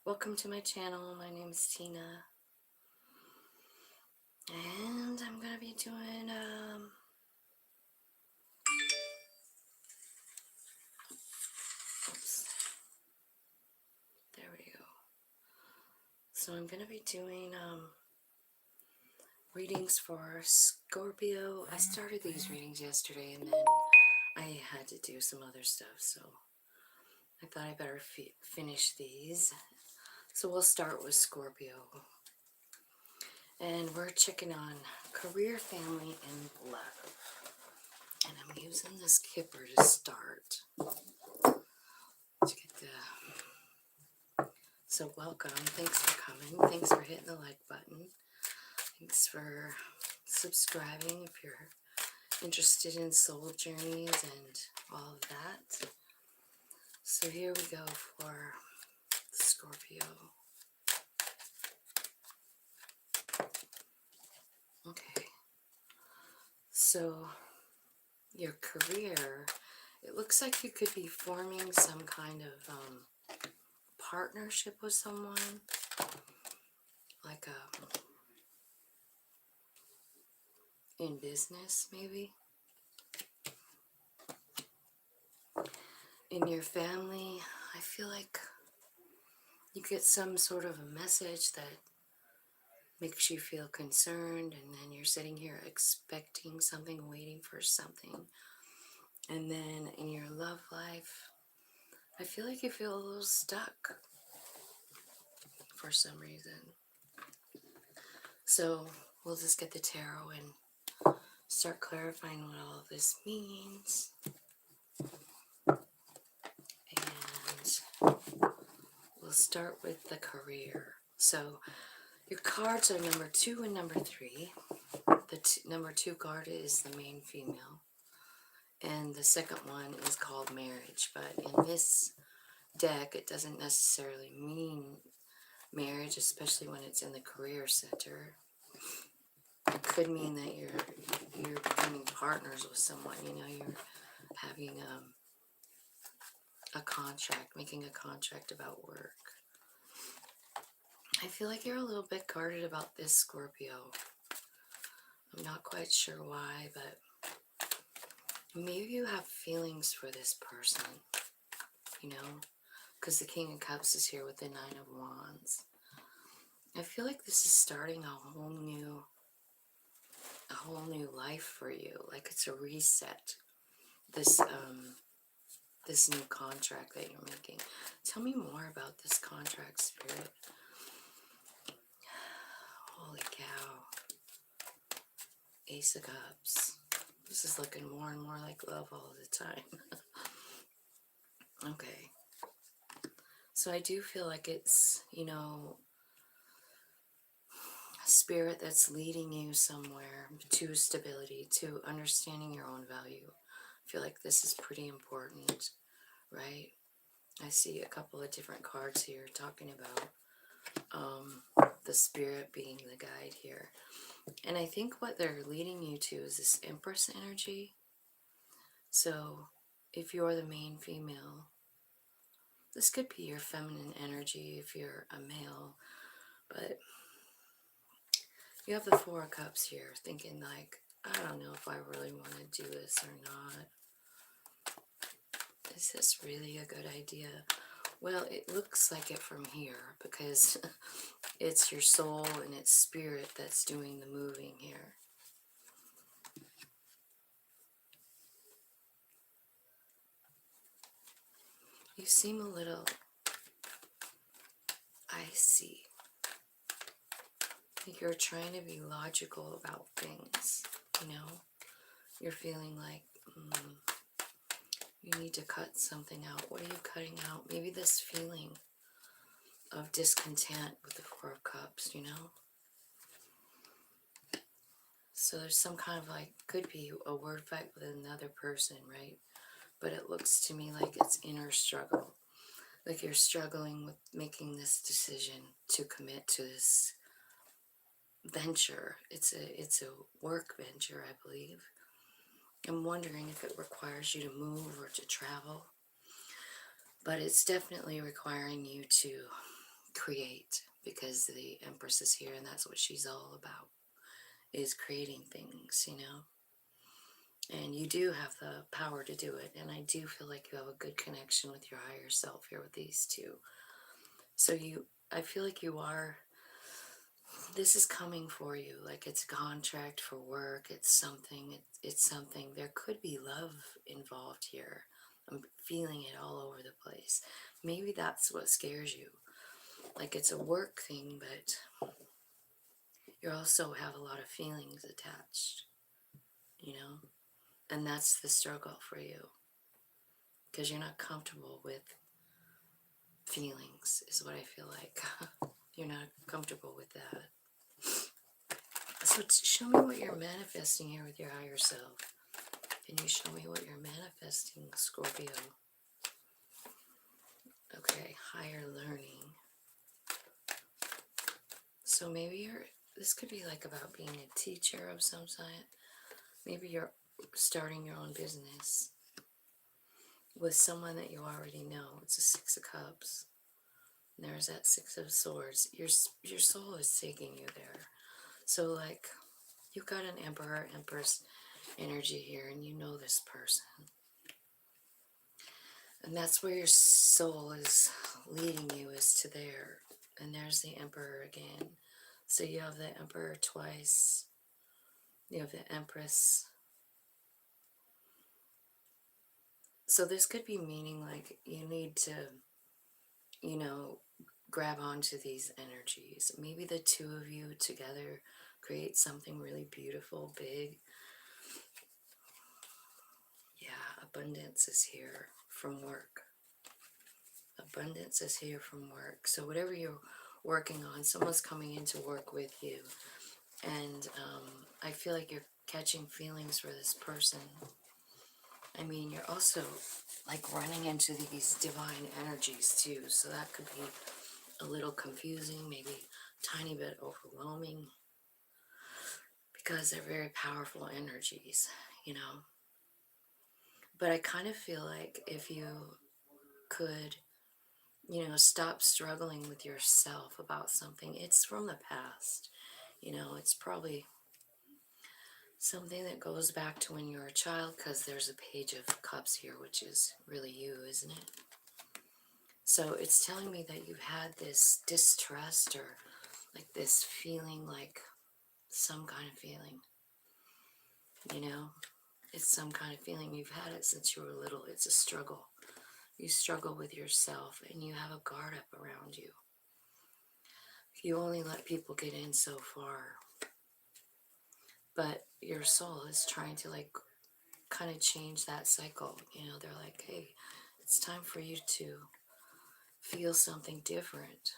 Welcome to my channel. My name is Tina, and I'm gonna be doing oops, there we go. So I'm gonna be doing readings for Scorpio. I started these readings yesterday, and then I had to do some other stuff, so I thought I better finish these. So we'll start with Scorpio, and we're checking on career, family, and love. And I'm using this kipper to start. To get the So welcome. Thanks for coming. Thanks for hitting the like button. Thanks for subscribing if you're interested in soul journeys and all of that. So here we go for Scorpio. Okay. So your career, it looks like you could be forming some kind of partnership with someone, like in business maybe. In your family, I feel like you get some sort of a message that makes you feel concerned, and then you're sitting here expecting something, waiting for something. And then in your love life, I feel like you feel a little stuck for some reason. So we'll just get the tarot and start clarifying what all of this means. And we'll start with the career. So your cards are number 2 and number 3. The number 2 card is the main female, and the second one is called marriage. But in this deck, it doesn't necessarily mean marriage, especially when it's in the career center. It could mean that you're becoming partners with someone. You know, you're having a contract, making a contract about work. I feel like you're a little bit guarded about this, Scorpio. I'm not quite sure why, but maybe you have feelings for this person, you know, because the King of Cups is here with the Nine of Wands. I feel like this is starting a whole new life for you, like it's a reset. This new contract that you're making. Tell me more about this contract, Spirit. Holy cow. Ace of Cups. This is looking more and more like love all the time. Okay. So I do feel like it's, you know, a spirit that's leading you somewhere to stability, to understanding your own value. I feel like this is pretty important, right? I see a couple of different cards here talking about the spirit being the guide here. And I think what they're leading you to is this Empress energy. So if you're the main female, this could be your feminine energy if you're a male. But you have the Four of Cups here, thinking like, I don't know if I really want to do this or not. Is this really a good idea? Well, it looks like it from here because it's your soul and it's spirit that's doing the moving here. You seem a little icy. You're trying to be logical about things, you know? You're feeling like you need to cut something out. What are you cutting out? Maybe this feeling of discontent with the Four of Cups, you know? So there's some kind of like, could be a word fight with another person, right? But it looks to me like it's inner struggle. Like you're struggling with making this decision to commit to this venture. It's a work venture, I believe. I'm wondering if it requires you to move or to travel. But it's definitely requiring you to create, because the Empress is here and that's what she's all about, is creating things, you know. And you do have the power to do it, and I do feel like you have a good connection with your higher self here with these two. So I feel like this is coming for you, like it's a contract for work, it's something, it's something. There could be love involved here. I'm feeling it all over the place. Maybe that's what scares you. Like it's a work thing, but you also have a lot of feelings attached, you know? And that's the struggle for you, because you're not comfortable with feelings, is what I feel like. You're not comfortable with that. So show me what you're manifesting here with your higher self. Can you show me what you're manifesting, Scorpio? Okay, higher learning. So maybe this could be like about being a teacher of some sort. Maybe you're starting your own business with someone that you already know. It's a Six of Cups. And there's that Six of Swords. Your soul is taking you there. So like, you've got an Emperor, Empress energy here, and you know this person. And that's where your soul is leading you, is to there. And there's the Emperor again. So you have the Emperor twice. You have the Empress. So this could be meaning like you need to, you know, grab onto these energies. Maybe the two of you together create something really beautiful, big. Yeah, abundance is here from work. Abundance is here from work. So whatever you're working on, someone's coming in to work with you. And I feel like you're catching feelings for this person. I mean, you're also like running into these divine energies too. So that could be a little confusing, maybe a tiny bit overwhelming, because they're very powerful energies, you know. But I kind of feel like if you could, you know, stop struggling with yourself about something, it's from the past, you know, it's probably something that goes back to when you were a child, because there's a Page of Cups here, which is really you, isn't it? So it's telling me that you've had this distrust, or like this feeling, like some kind of feeling, you know, it's some kind of feeling. You've had it since you were little. It's a struggle. You struggle with yourself, and you have a guard up around you. You only let people get in so far. But your soul is trying to like kind of change that cycle. You know, they're like, hey, it's time for you to feel something different.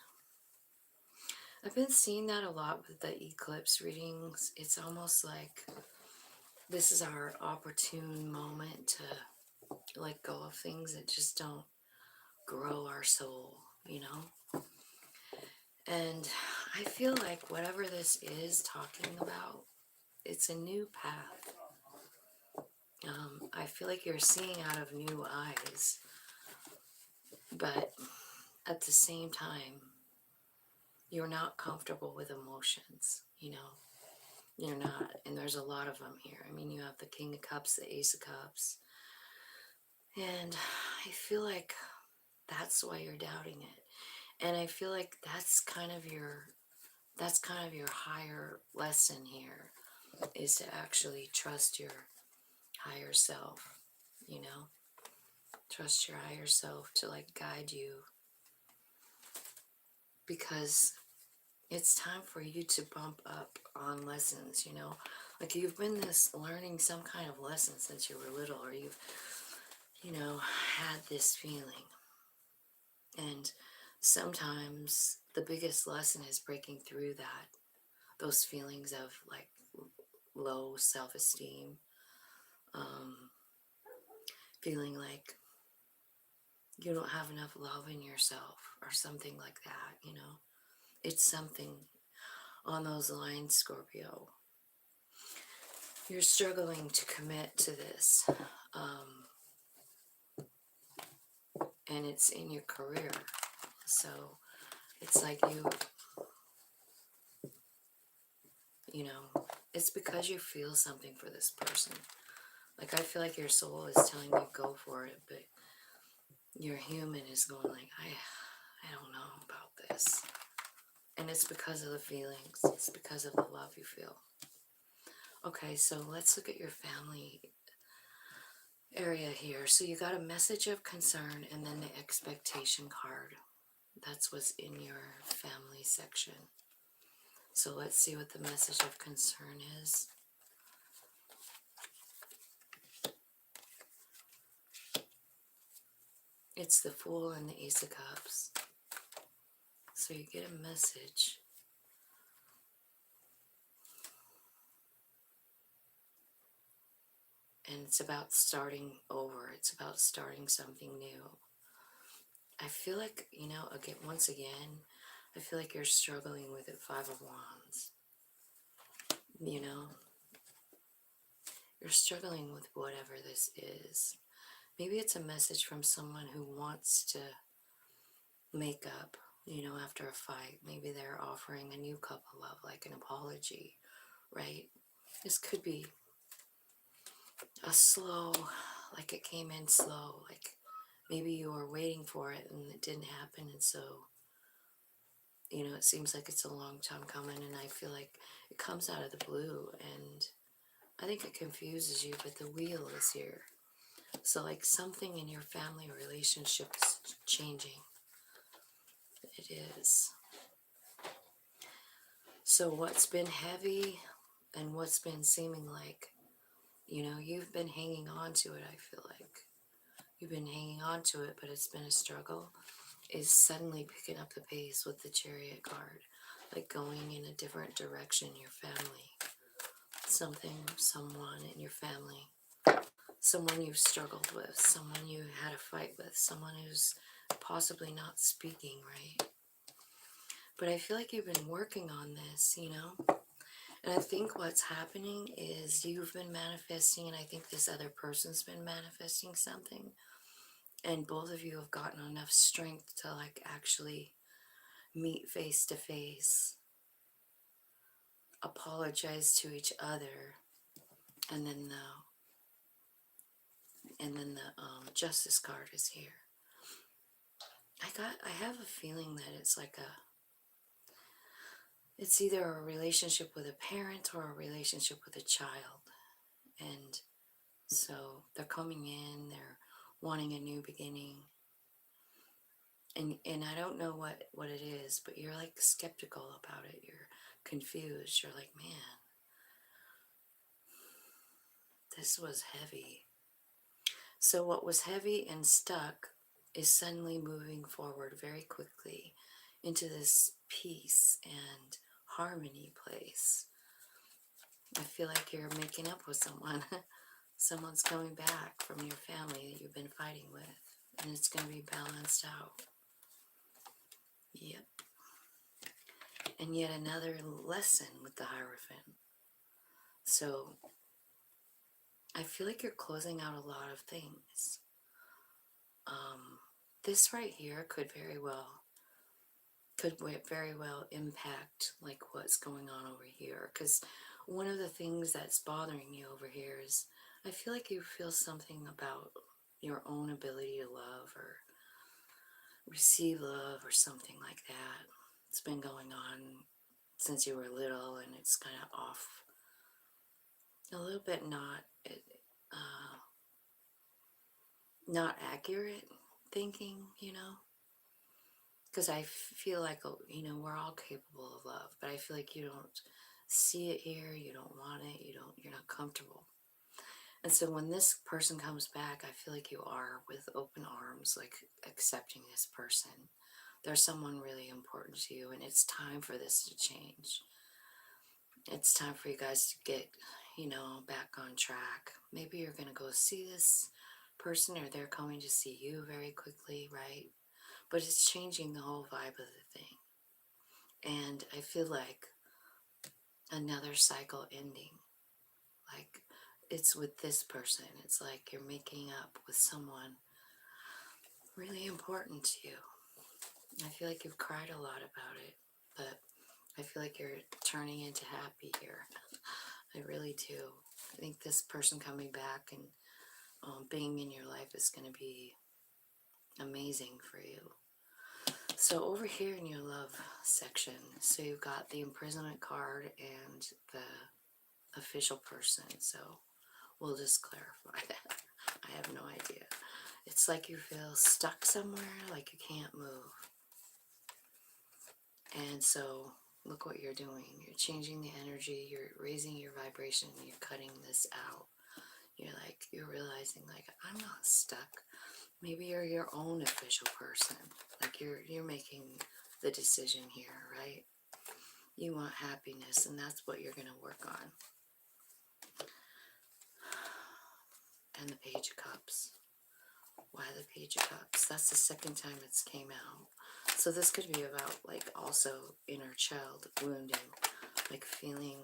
I've been seeing that a lot with the eclipse readings. It's almost like this is our opportune moment to let go of things that just don't grow our soul, you know? And I feel like whatever this is talking about, it's a new path. I feel like you're seeing out of new eyes, but at the same time, you're not comfortable with emotions, you know? You're not, and there's a lot of them here. I mean, you have the King of Cups, the Ace of Cups, and I feel like that's why you're doubting it. And I feel like that's kind of your higher lesson here, is to actually trust your higher self, you know? Trust your higher self to like guide you, because it's time for you to bump up on lessons, you know? Like you've been learning some kind of lesson since you were little, or you've, you know, had this feeling. And sometimes the biggest lesson is breaking through those feelings of like low self-esteem, feeling like you don't have enough love in yourself or something like that, you know? It's something on those lines, Scorpio. You're struggling to commit to this, and it's in your career. So It's like you know, it's because you feel something for this person. Like, I feel like your soul is telling you go for it, but your human is going like, I don't know about this. And it's because of the feelings. It's because of the love you feel. Okay, so let's look at your family area here. So you got a message of concern and then the expectation card. That's what's in your family section. So let's see what the message of concern is. It's the Fool and the Ace of Cups. So you get a message. And it's about starting over. It's about starting something new. I feel like, you know, once again, I feel like you're struggling with it. Five of Wands. You know, you're struggling with whatever this is. Maybe it's a message from someone who wants to make up, you know, after a fight. Maybe they're offering a new cup of love, like an apology, right? This could be a slow, like it came in slow, like maybe you were waiting for it and it didn't happen, and so, you know, it seems like it's a long time coming, and I feel like it comes out of the blue, and I think it confuses you, but the wheel is here. So like something in your family relationship is changing. It is. So what's been heavy and what's been seeming like, you know, you've been hanging on to it, I feel like. You've been hanging on to it, but it's been a struggle, is suddenly picking up the pace with the Chariot card. Like going in a different direction, your family. Something, someone in your family. Someone you've struggled with. Someone you had a fight with. Someone who's possibly not speaking, right? But I feel like you've been working on this, you know? And I think what's happening is you've been manifesting, and I think this other person's been manifesting something. And both of you have gotten enough strength to like actually meet face to face, apologize to each other, and then the Justice card is here. I have a feeling that it's either a relationship with a parent or a relationship with a child. And so they're coming in, they're wanting a new beginning. And I don't know what it is, but you're like skeptical about it. You're confused. You're like, man, this was heavy. So what was heavy and stuck is suddenly moving forward very quickly into this peace and harmony place. I feel like you're making up with someone. Someone's coming back from your family that you've been fighting with, and it's going to be balanced out. Yep. And yet another lesson with the Hierophant. So I feel like you're closing out a lot of things. This right here could very well impact like what's going on over here, because one of the things that's bothering you over here is I feel like you feel something about your own ability to love or receive love or something like that. It's been going on since you were little, and it's kind of off a little bit, not accurate thinking, you know, because I feel like, you know, we're all capable of love, but I feel like you don't see it here, you don't want it, you're not comfortable. And so when this person comes back, I feel like you are with open arms, like accepting this person. They're someone really important to you, and it's time for this to change. It's time for you guys to get, you know, back on track. Maybe you're going to go see this person, or they're coming to see you very quickly, right? But it's changing the whole vibe of the thing. And I feel like another cycle ending. Like it's with this person. It's like you're making up with someone really important to you. I feel like you've cried a lot about it, but I feel like you're turning into happy here. I really do. I think this person coming back and being in your life is going to be amazing for you. So over here in your love section, so you've got the imprisonment card and the official person. So we'll just clarify that. I have no idea. It's like you feel stuck somewhere, like you can't move. And so look what you're doing. You're changing the energy, you're raising your vibration, you're cutting this out. You're realizing like, I'm not stuck. Maybe you're your own official person. Like you're making the decision here, right? You want happiness, and that's what you're going to work on. And the Page of Cups. Why the Page of Cups? That's the second time it's came out. So this could be about like also inner child wounding, like feeling,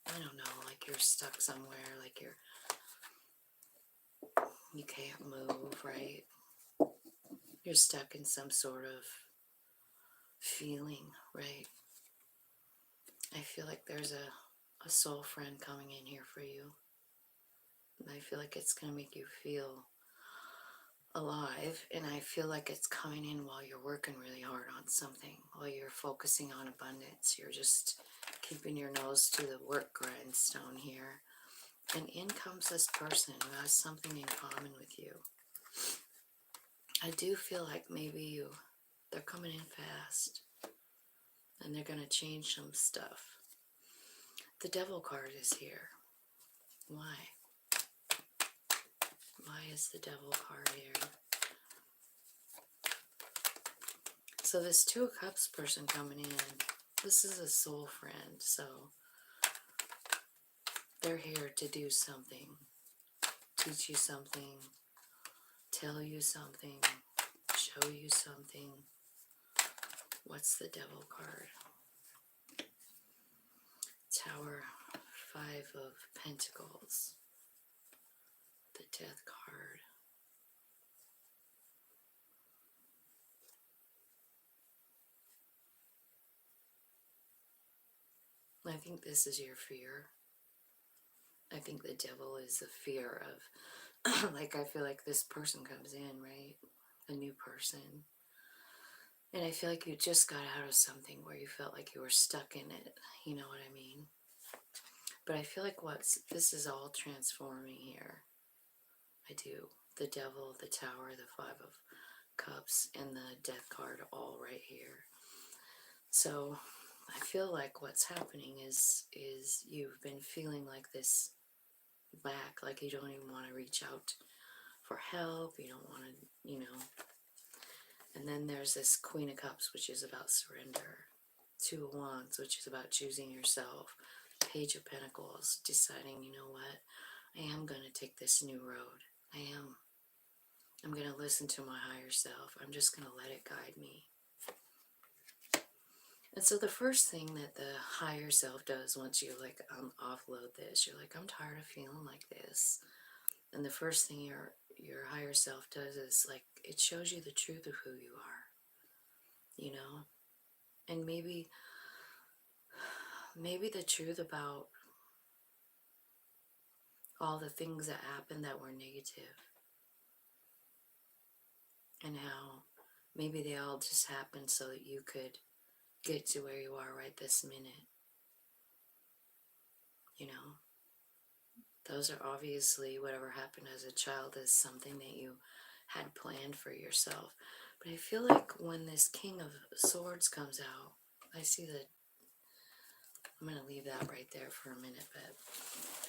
I don't know, like you're stuck somewhere, like you can't move, right? You're stuck in some sort of feeling, right? I feel like there's a soul friend coming in here for you. And I feel like it's going to make you feel alive. And I feel like it's coming in while you're working really hard on something, while you're focusing on abundance. You're just keeping your nose to the work grindstone here. And in comes this person who has something in common with you. I do feel like maybe they're coming in fast. And they're going to change some stuff. The Devil card is here. Why? Why is the Devil card here? So this Two of Cups person coming in, this is a soul friend. So they're here to do something. Teach you something. Tell you something. Show you something. What's the Devil card? Tower, Five of Pentacles. The Death card. I think this is your fear. I think the Devil is the fear of, like, I feel like this person comes in, right? A new person. And I feel like you just got out of something where you felt like you were stuck in it. You know what I mean? But I feel like this is all transforming here. I do. The Devil, the Tower, the Five of Cups, and the Death card all right here. So I feel like what's happening is you've been feeling like this lack, like you don't even want to reach out for help, you don't want to, and then there's this Queen of Cups, which is about surrender. Two of Wands, which is about choosing yourself. Page of Pentacles, deciding, you know what, I am going to take this new road. I'm going to listen to my higher self. I'm just going to let it guide me. And so the first thing that the higher self does once you like offload this, you're like, I'm tired of feeling like this. And the first thing your higher self does is like, it shows you the truth of who you are, and maybe the truth about all the things that happened that were negative, and how maybe they all just happened so that you could get to where you are right this minute. Those are obviously, whatever happened as a child is something that you had planned for yourself. But I feel like when this King of Swords comes out, I see that, I'm going to leave that right there for a minute, but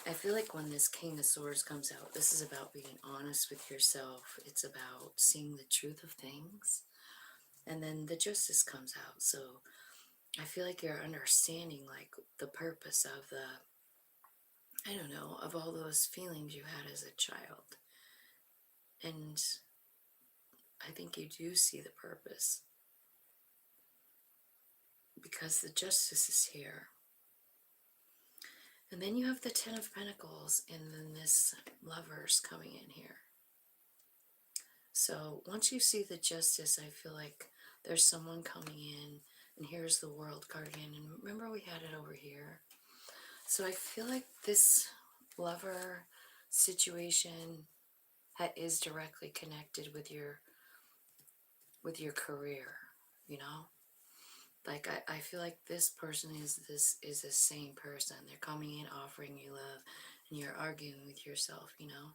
I feel like when this King of Swords comes out, this is about being honest with yourself. It's about seeing the truth of things. And then the Justice comes out. So I feel like you're understanding like the purpose of of all those feelings you had as a child. And I think you do see the purpose, because the Justice is here. And then you have the Ten of Pentacles, and then this Lover's coming in here. So once you see the Justice, I feel like there's someone coming in, and here's the World card again. And remember, we had it over here. So I feel like this lover situation is directly connected with your career, you know? Like I feel like this person is the same person. They're coming in offering you love, and you're arguing with yourself, you know?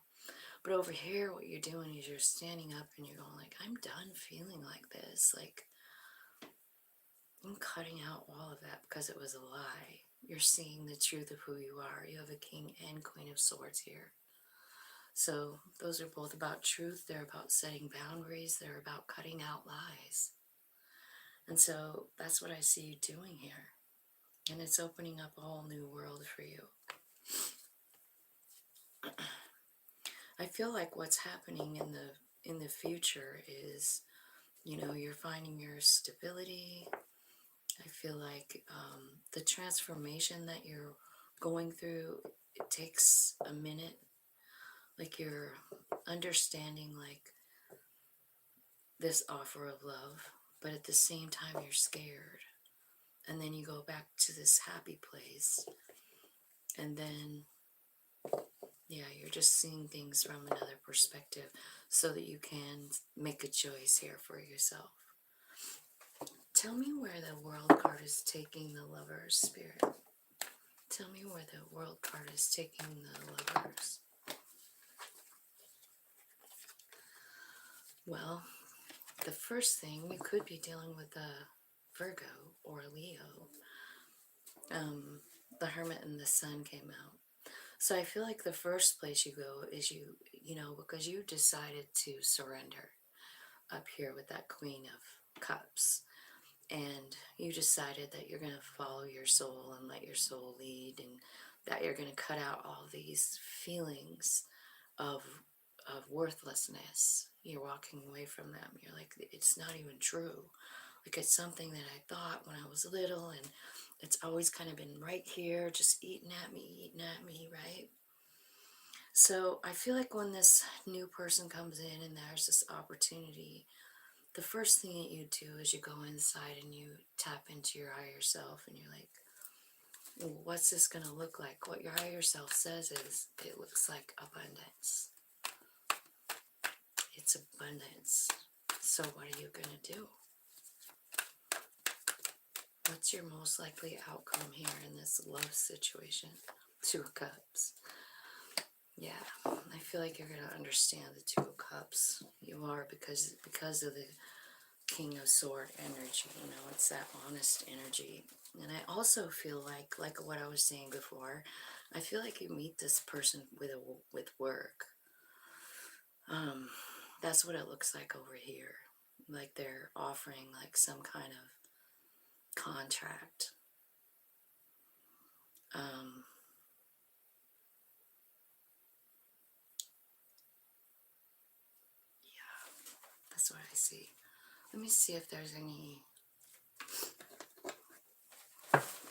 But over here, what you're doing is you're standing up and you're going like, I'm done feeling like this. Like, I'm cutting out all of that because it was a lie. You're seeing the truth of who you are. You have a King and Queen of Swords here. So those are both about truth. They're about setting boundaries. They're about cutting out lies. And so that's what I see you doing here. And it's opening up a whole new world for you. I feel like what's happening in the future is, you know, you're finding your stability. I feel like the transformation that you're going through, it takes a minute. Like you're understanding like this offer of love, but at the same time you're scared. And then you go back to this happy place. And then, yeah, you're just seeing things from another perspective so that you can make a choice here for yourself. Tell me where the World card is taking the Lover's spirit. Tell me where the World card is taking the Lovers. Well, the first thing, you could be dealing with a Virgo or a Leo. The Hermit and the Sun came out. So I feel like the first place you go is you know, because you decided to surrender up here with that Queen of Cups. And you decided that you're going to follow your soul and let your soul lead, and that you're going to cut out all these feelings of worthlessness. You're walking away from them. You're like, it's not even true. Like, it's something that I thought when I was little, and it's always kind of been right here, just eating at me, right? So I feel like when this new person comes in and there's this opportunity, the first thing that you do is you go inside and you tap into your higher self, and you're like, well, what's this going to look like? What your higher self says is, it looks like abundance. It's abundance. So what are you going to do? What's your most likely outcome here in this love situation? Two of Cups. Yeah, I feel like you're going to understand the Two of Cups. You are, because of the King of Sword energy. You know, it's that honest energy. And I also feel like what I was saying before, I feel like you meet this person with work. That's what it looks like over here. Like they're offering like some kind of contract. Yeah, that's what I see. Let me see if there's any.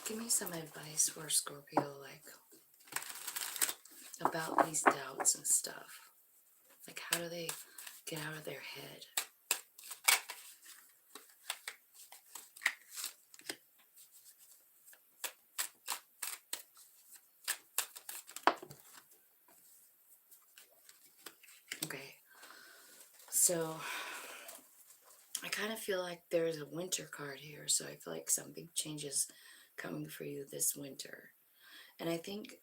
Give me some advice for Scorpio, like about these doubts and stuff. Like, how do they get out of their head? Okay, so I kind of feel like there's a winter card here, so I feel like some big changes coming for you this winter. And I think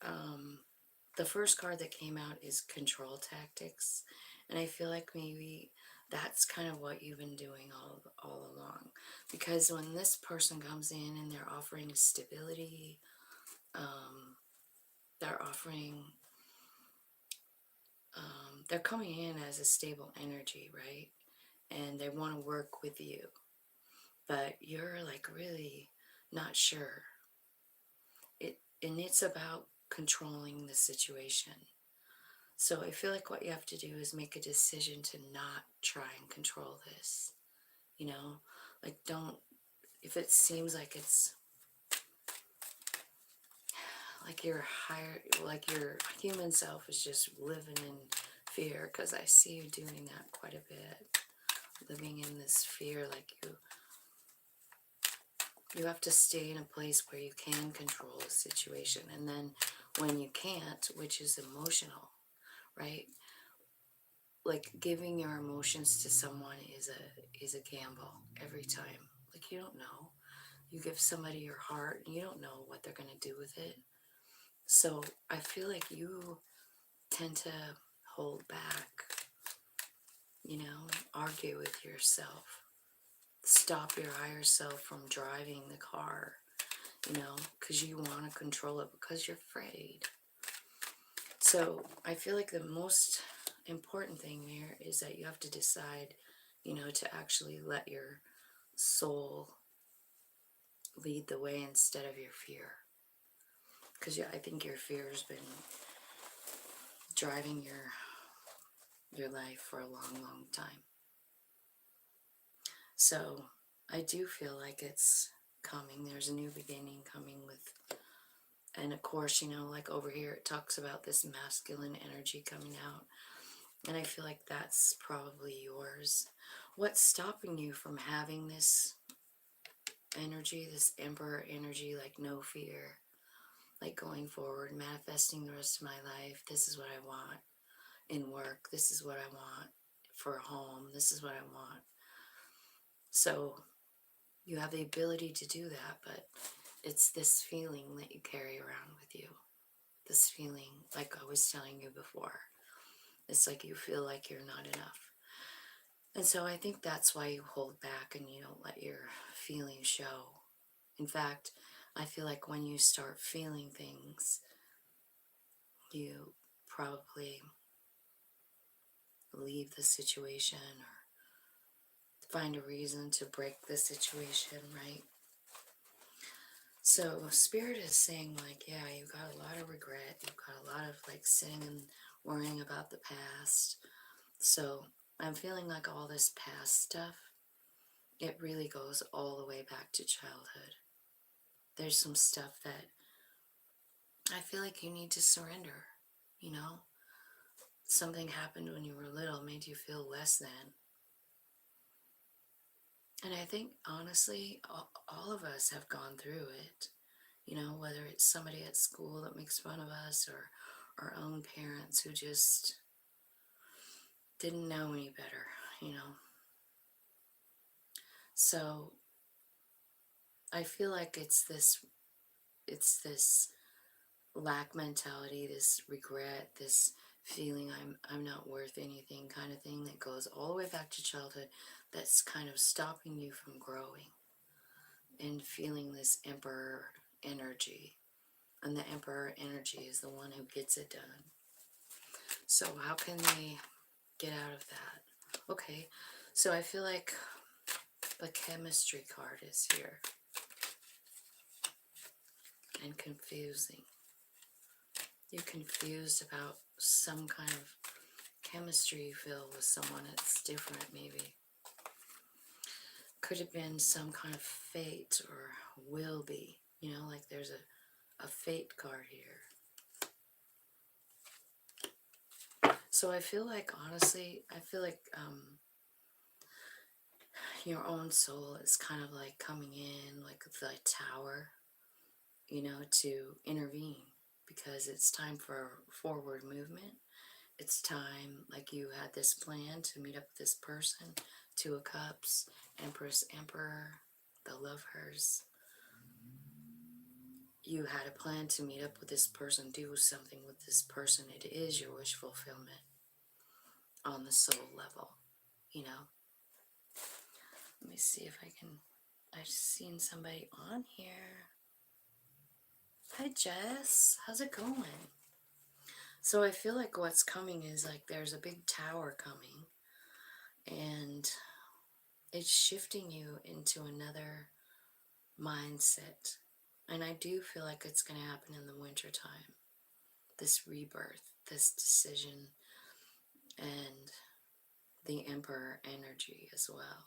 the first card that came out is control tactics, and I feel like maybe that's kind of what you've been doing all along. Because when this person comes in and they're offering stability, they're offering, they're coming in as a stable energy, right? And they want to work with you, but you're like really not sure. And it's about controlling the situation. So I feel like what you have to do is make a decision to not try and control this. You know, like don't, if it seems like it's like your human self is just living in fear, because I see you doing that quite a bit, living in this fear, like you You have to stay in a place where you can control a situation. And then when you can't, which is emotional, right? Like giving your emotions to someone is a gamble every time. Like you don't know. You give somebody your heart and you don't know what they're going to do with it. So I feel like you tend to hold back, argue with yourself, stop your higher self from driving the car, because you want to control it because you're afraid. So I feel like the most important thing here is that you have to decide, to actually let your soul lead the way instead of your fear. Because I think your fear has been driving your life for a long, long time. So I do feel like it's coming. There's a new beginning coming with, and of course, like over here it talks about this masculine energy coming out. And I feel like that's probably yours. What's stopping you from having this energy, this emperor energy, like no fear, like going forward, manifesting the rest of my life? This is what I want in work. This is what I want for a home. This is what I want. So you have the ability to do that, but it's this feeling that you carry around with you. This feeling, like I was telling you before, it's like you feel like you're not enough. And so I think that's why you hold back and you don't let your feelings show. In fact, I feel like when you start feeling things, you probably leave the situation or find a reason to break the situation, right? So Spirit is saying like, yeah, you got a lot of regret. You've got a lot of like sitting and worrying about the past. So I'm feeling like all this past stuff, it really goes all the way back to childhood. There's some stuff that I feel like you need to surrender, Something happened when you were little, made you feel less than. And I think, honestly, all of us have gone through it, whether it's somebody at school that makes fun of us or our own parents who just didn't know any better. So I feel like it's this lack mentality, this regret, this feeling I'm not worth anything kind of thing that goes all the way back to childhood, that's kind of stopping you from growing and feeling this emperor energy. And the emperor energy is the one who gets it done. So how can they get out of that? Okay, so I feel like the chemistry card is here. And confusing. You're confused about some kind of chemistry you feel with someone that's different, maybe. Could have been some kind of fate or will be, like there's a fate card here. So I feel like, honestly, your own soul is kind of like coming in like the tower, to intervene because it's time for forward movement. It's time, like you had this plan to meet up with this person, Two of Cups, Empress, Emperor, the lovers. You had a plan to meet up with this person, do something with this person. It is your wish fulfillment on the soul level, Let me see if I can, I've seen somebody on here. Hi Jess, how's it going? So I feel like what's coming is like there's a big tower coming and it's shifting you into another mindset. And I do feel like it's going to happen in the winter time. This rebirth, this decision, and the emperor energy as well.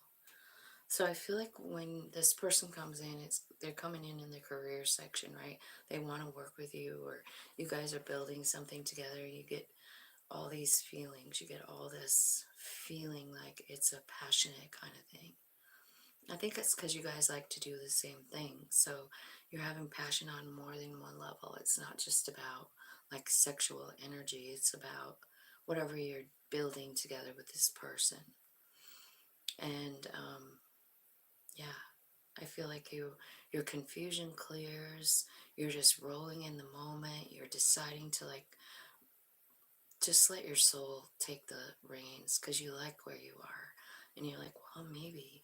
So I feel like when this person comes in, they're coming in the career section, right? They want to work with you, or you guys are building something together. You get all these feelings. You get all this feeling like it's a passionate kind of thing. I think it's because you guys like to do the same thing. So you're having passion on more than one level. It's not just about like sexual energy. It's about whatever you're building together with this person. And yeah, I feel like your confusion clears. You're just rolling in the moment. You're deciding to like just let your soul take the reins because you like where you are, and you're like, well, maybe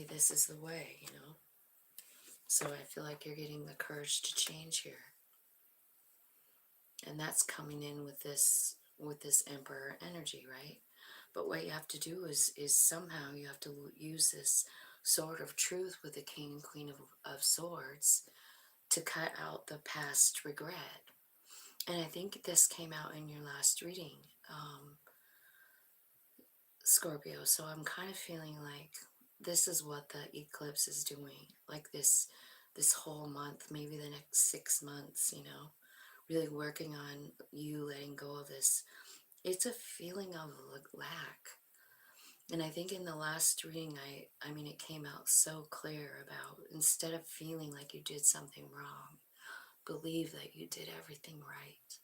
this is the way, you know. So I feel like you're getting the courage to change here, and that's coming in with this Emperor energy, right? But what you have to do is somehow you have to use this sword of truth with the King and Queen of Swords to cut out the past regret. And I think this came out in your last reading, Scorpio. So I'm kind of feeling like this is what the eclipse is doing. Like this whole month, maybe the next 6 months, you know, really working on you letting go of this. It's a feeling of lack. And I think in the last reading, I mean, it came out so clear about instead of feeling like you did something wrong, believe that you did everything right.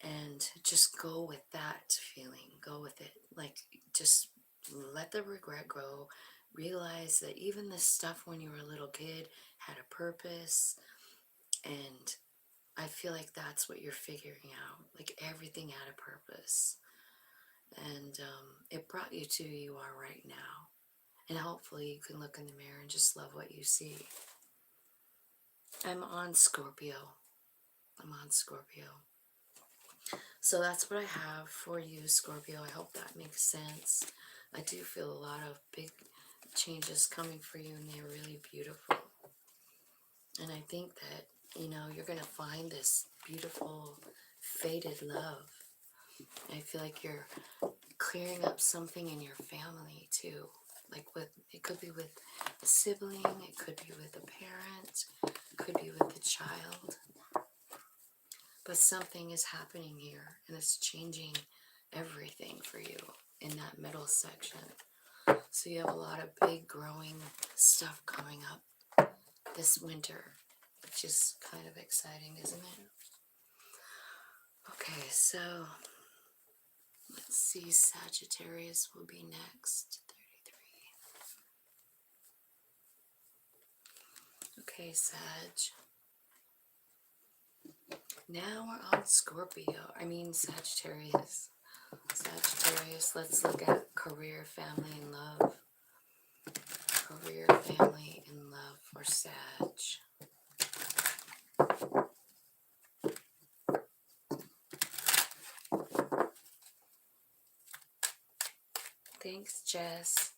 And just go with that feeling, go with it. Like, just let the regret go. Realize that even this stuff when you were a little kid had a purpose. And I feel like that's what you're figuring out. Like, everything had a purpose. And it brought you to who you are right now. And hopefully you can look in the mirror and just love what you see. I'm on Scorpio. I'm on Scorpio. So that's what I have for you, Scorpio. I hope that makes sense. I do feel a lot of big changes coming for you, and they're really beautiful. And I think that, you know, you're going to find this beautiful, fated love. I feel like you're clearing up something in your family, too. Like it could be with a sibling, it could be with a parent, it could be with a child. But something is happening here, and it's changing everything for you in that middle section. So you have a lot of big growing stuff coming up this winter, which is kind of exciting, isn't it? Okay, so let's see, Sagittarius will be next. 33. Okay, Sag. Now we're on Scorpio. I mean Sagittarius. Sagittarius, let's look at career, family, and love. Career, family, and love for Sag. Thanks, Jess.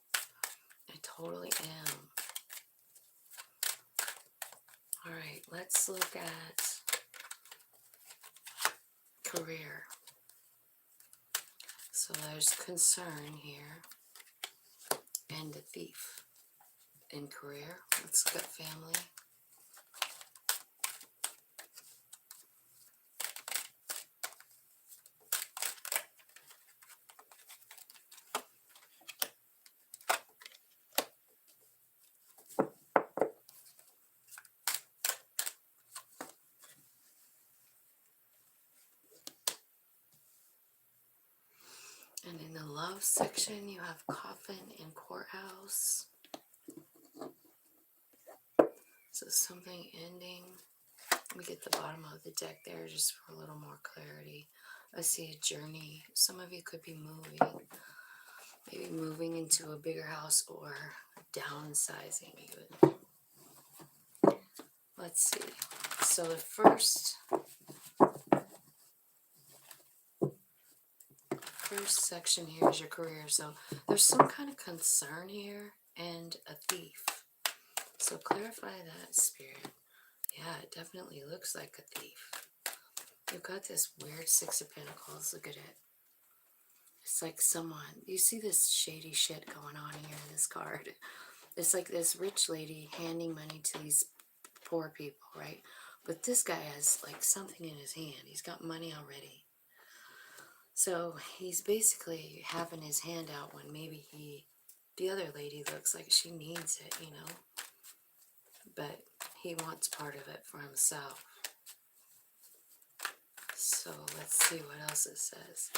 I totally am. Alright, let's look at career. So there's concern here and a thief in career. Let's look at family. And in the love section, you have coffin and courthouse. So something ending. We get the bottom of the deck there just for a little more clarity. I see a journey. Some of you could be moving. Maybe moving into a bigger house or downsizing even. Let's see. So the first section here is your career. So there's some kind of concern here and a thief. So clarify that, Spirit. Yeah, it definitely looks like a thief. You've got this weird Six of Pentacles. Look at it. It's like someone, you see this shady shit going on here in this card. It's like this rich lady handing money to these poor people, right? But this guy has like something in his hand. He's got money already. So he's basically having his hand out when maybe the other lady looks like she needs it, you know, but he wants part of it for himself. So let's see what else it says.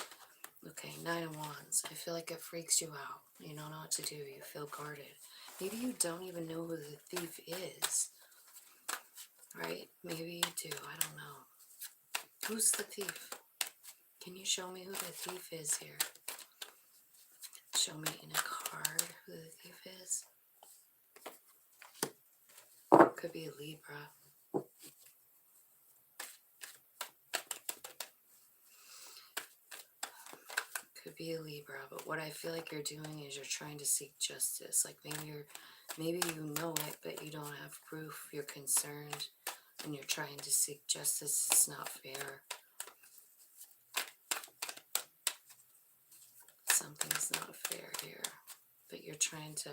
Okay, 9 of Wands. I feel like it freaks you out. You don't know what to do. You feel guarded. Maybe you don't even know who the thief is. Right? Maybe you do. I don't know. Who's the thief? Can you show me who the thief is here? Show me in a card who the thief is. Could be a Libra. Could be a Libra, but what I feel like you're doing is you're trying to seek justice. Like maybe you know it, but you don't have proof. You're concerned, and you're trying to seek justice. It's not fair. Something's not fair here, but you're trying to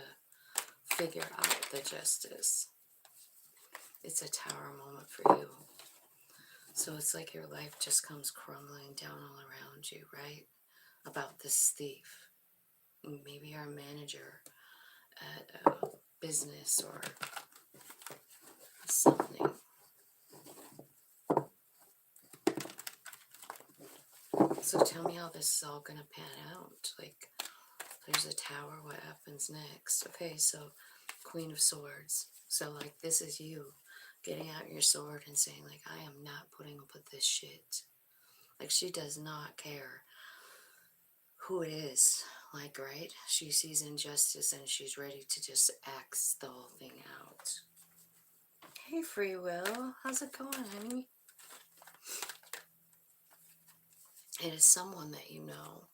figure out the justice. It's a tower moment for you. So it's like your life just comes crumbling down all around you, right? About this thief. Maybe you're a manager at a business or something. So tell me how this is all gonna pan out. Like, there's a tower, what happens next? Okay, so Queen of Swords. So like, this is you getting out your sword and saying like, I am not putting up with this shit. Like, she does not care who it is. Like, right? She sees injustice and she's ready to just axe the whole thing out. Hey, Free Will. How's it going, honey? It is someone that you know.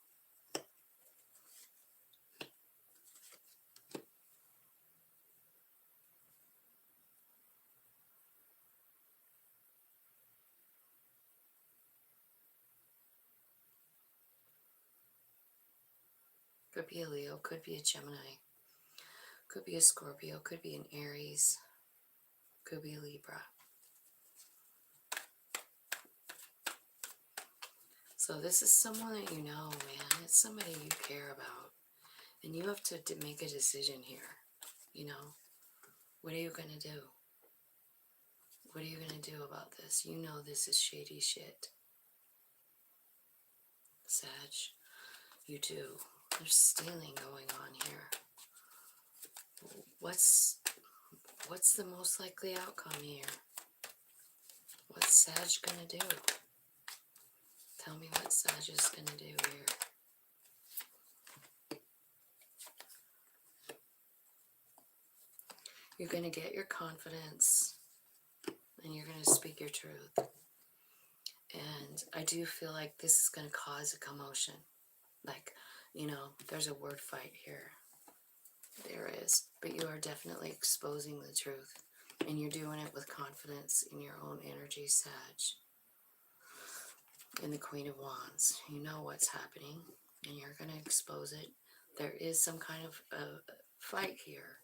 Could be a Leo, could be a Gemini, could be a Scorpio, could be an Aries, could be a Libra. So this is someone that you know, man. It's somebody you care about. And you have to make a decision here. You know, what are you going to do? What are you going to do about this? You know this is shady shit. Sag, you do. There's stealing going on here. What's the most likely outcome here? What's Sag gonna do? Tell me what Sag is gonna do here. You're gonna get your confidence and you're gonna speak your truth. And I do feel like this is gonna cause a commotion. Like, you know, there's a word fight here. There is. But you are definitely exposing the truth. And you're doing it with confidence in your own energy, Sag. And the Queen of Wands. You know what's happening. And you're going to expose it. There is some kind of fight here.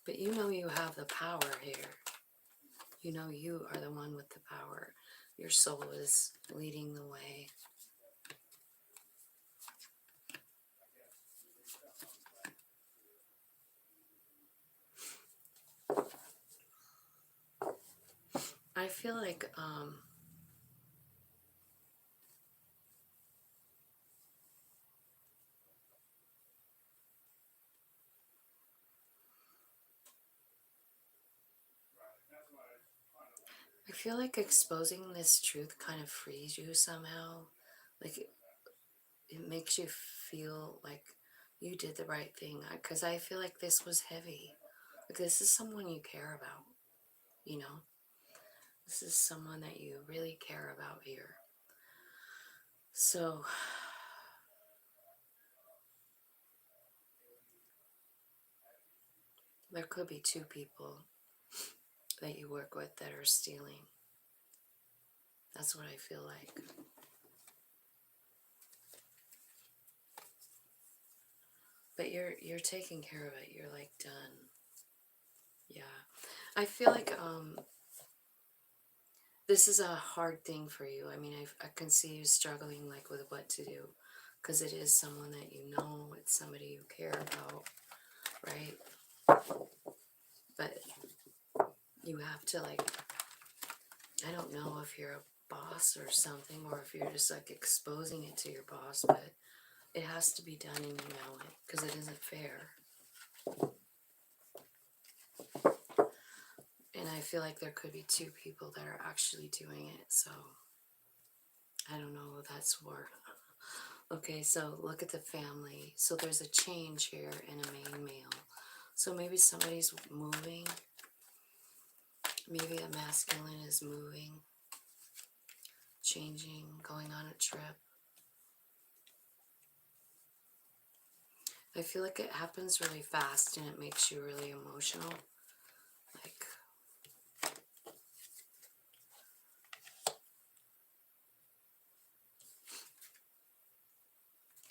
But you know you have the power here. You know you are the one with the power. Your soul is leading the way. I feel like exposing this truth kind of frees you somehow. Like it makes you feel like you did the right thing. Because I feel like this was heavy. Like this is someone you care about, you know? This is someone that you really care about here. So there could be 2 people that you work with that are stealing. That's what I feel like. But you're taking care of it. You're like done. Yeah. I feel like this is a hard thing for you. I mean, I can see you struggling like with what to do, because it is someone that you know, it's somebody you care about, right? But you have to like, I don't know if you're a boss or something, or if you're just like exposing it to your boss, but it has to be done and you know it, because it isn't fair. And I feel like there could be two people that are actually doing it, so I don't know what that's for. Okay, so look at the family. So there's a change here in a main male. So maybe somebody's moving. Maybe a masculine is moving, changing, going on a trip. I feel like it happens really fast and it makes you really emotional. Like,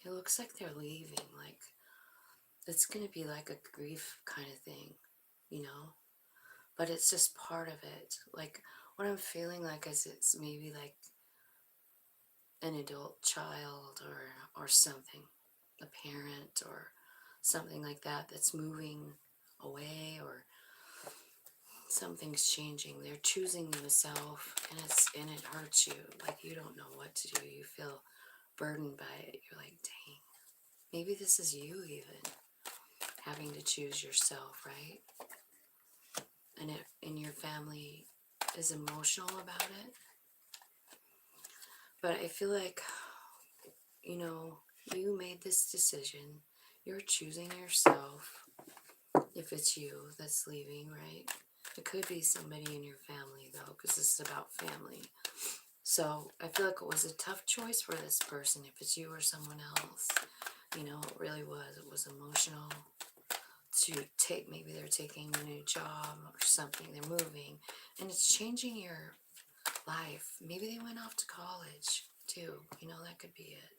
it looks like they're leaving. Like, it's going to be like a grief kind of thing, you know? But it's just part of it. Like, what I'm feeling like is it's maybe like an adult child or something, a parent or something like that that's moving away, or something's changing. They're choosing themselves, and it hurts you. Like, you don't know what to do. You feel burdened by it. You're like, dang, maybe this is you even having to choose yourself, right? And your family is emotional about it. But I feel like, you know, you made this decision. You're choosing yourself. If it's you that's leaving, right? It could be somebody in your family, though, because this is about family. So I feel like it was a tough choice for this person, if it's you or someone else. You know, it really was. It was emotional to take. Maybe they're taking a new job or something. They're moving, and it's changing your life. Maybe they went off to college, too. You know, that could be it.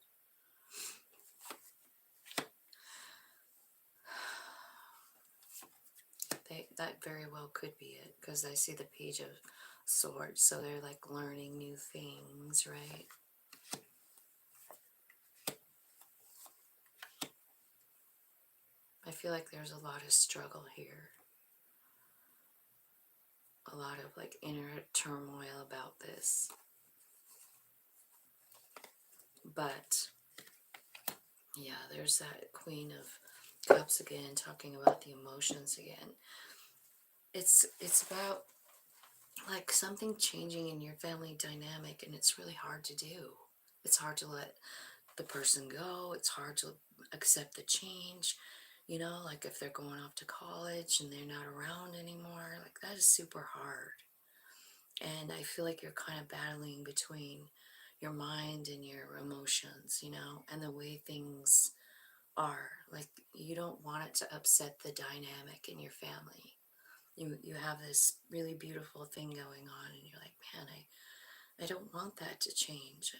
That very well could be it, because I see the Page of Swords, so they're like learning new things, right? I feel like there's a lot of struggle here, a lot of like inner turmoil about this. But yeah, there's that Queen of Cups again, talking about the emotions again. It's about like something changing in your family dynamic, and it's really hard to do. It's hard to let the person go. It's hard to accept the change. You know, like if they're going off to college and they're not around anymore, like that is super hard. And I feel like you're kind of battling between your mind and your emotions, you know, and the way things are. Like, you don't want it to upset the dynamic in your family. You have this really beautiful thing going on, and you're like, man, I don't want that to change,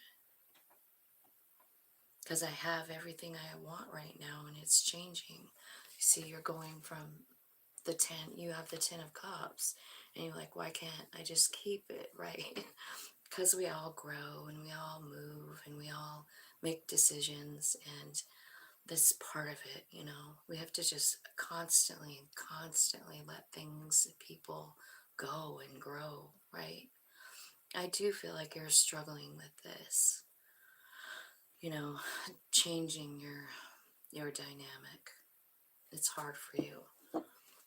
because I have everything I want right now and it's changing. You see, you're going from the 10, you have the 10 of Cups, and you're like, why can't I just keep it, right? Because we all grow and we all move and we all make decisions, and this part of it, you know, we have to just constantly and constantly let things, people go and grow, right? I do feel like you're struggling with this, you know, changing your dynamic. It's hard for you.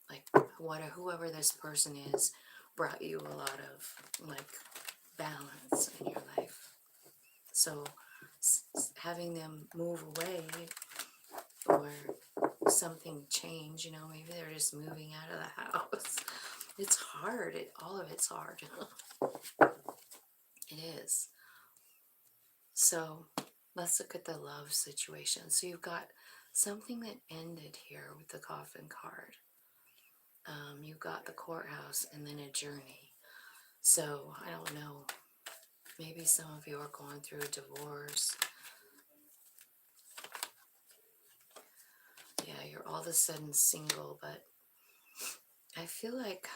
Like, whoever this person is brought you a lot of like balance in your life. So having them move away, or something change, you know, maybe they're just moving out of the house. It's hard. All of it's hard. It is. So let's look at the love situation. So you've got something that ended here with the Coffin card. You've got the courthouse and then a journey. So I don't know. Maybe some of you are going through a divorce. Yeah, you're all of a sudden single, but I feel like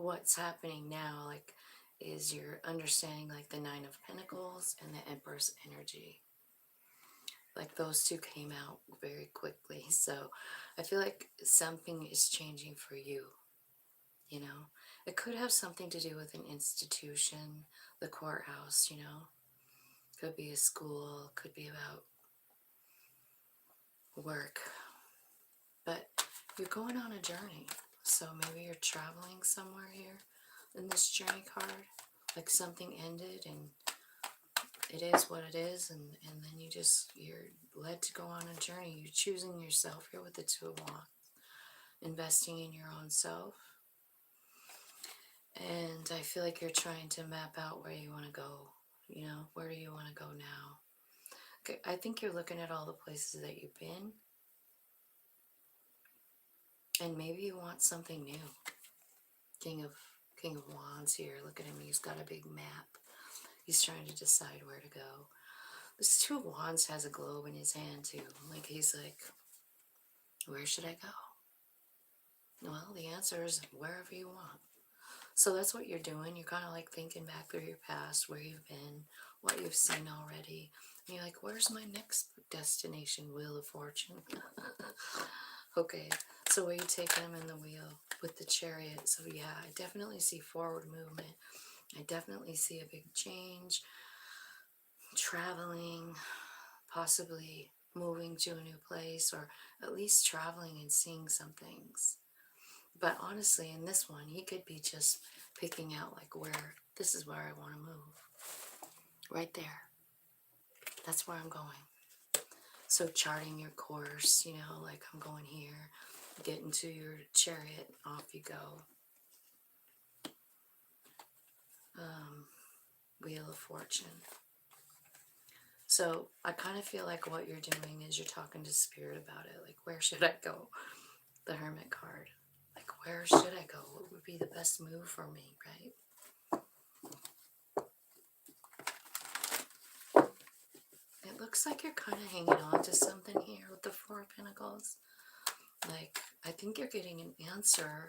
what's happening now, like, is you're understanding like the Nine of Pentacles and the Empress energy. Like those two came out very quickly. So I feel like something is changing for you, you know. It could have something to do with an institution, the courthouse, you know. Could be a school, could be about work. But you're going on a journey. So maybe you're traveling somewhere here in this journey card. Like something ended and it is what it is, and then you're led to go on a journey. You're choosing yourself here with the Two of Wands, investing in your own self. And I feel like you're trying to map out where you want to go. You know, where do you want to go now? Okay, I think you're looking at all the places that you've been, and maybe you want something new. King of Wands here. Look at him. He's got a big map. He's trying to decide where to go. This Two of Wands has a globe in his hand too. Like he's like, where should I go? Well, the answer is wherever you want. So that's what you're doing. You're kind of like thinking back through your past, where you've been, what you've seen already. And you're like, where's my next destination? Wheel of Fortune. Okay, so where you taking him in the wheel with the Chariot? So yeah, I definitely see forward movement. I definitely see a big change. Traveling, possibly moving to a new place, or at least traveling and seeing some things. But honestly, in this one, he could be just picking out like where, this is where I want to move. Right there. That's where I'm going. So charting your course, you know, like I'm going here, get into your Chariot, off you go. Wheel of Fortune. So I kind of feel like what you're doing is you're talking to Spirit about it. Like, where should I go? The Hermit card. Like, where should I go? What would be the best move for me, right? It looks like you're kind of hanging on to something here with the Four of Pentacles. Like, I think you're getting an answer,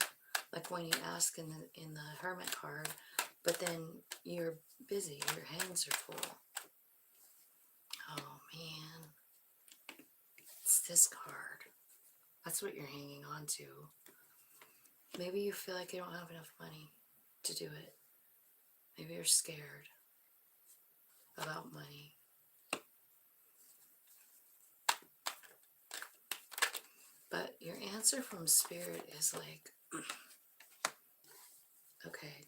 like when you ask in the Hermit card, but then you're busy, your hands are full. Oh man, it's this card. That's what you're hanging on to. Maybe you feel like you don't have enough money to do it. Maybe you're scared about money. But your answer from Spirit is like, okay,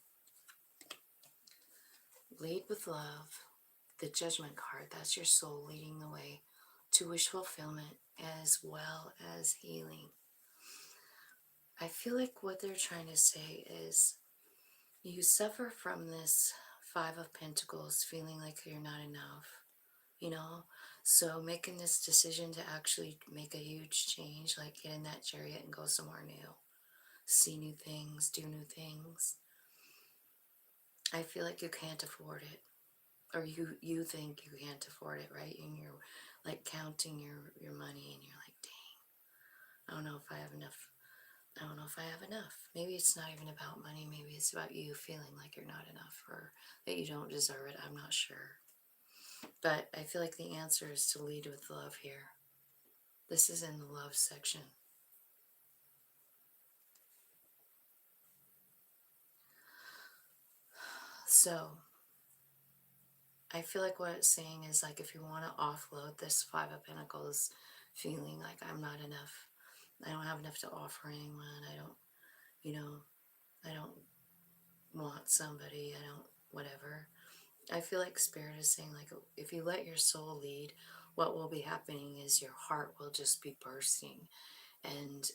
lead with love. The Judgment card, that's your soul leading the way to wish fulfillment as well as healing. I feel like what they're trying to say is you suffer from this Five of Pentacles, feeling like you're not enough, you know? So making this decision to actually make a huge change, like get in that Chariot and go somewhere new, see new things, do new things. I feel like you can't afford it. Or you think you can't afford it, right? And you're like counting your money and you're like, dang, I don't know if I have enough. I don't know if I have enough. Maybe it's not even about money. Maybe it's about you feeling like you're not enough or that you don't deserve it. I'm not sure. But I feel like the answer is to lead with love here. This is in the love section. So I feel like what it's saying is like if you want to offload this Five of Pentacles feeling like I'm not enough, I don't have enough to offer anyone, I don't, you know, I don't want somebody, I don't, whatever. I feel like Spirit is saying like if you let your soul lead, what will be happening is your heart will just be bursting and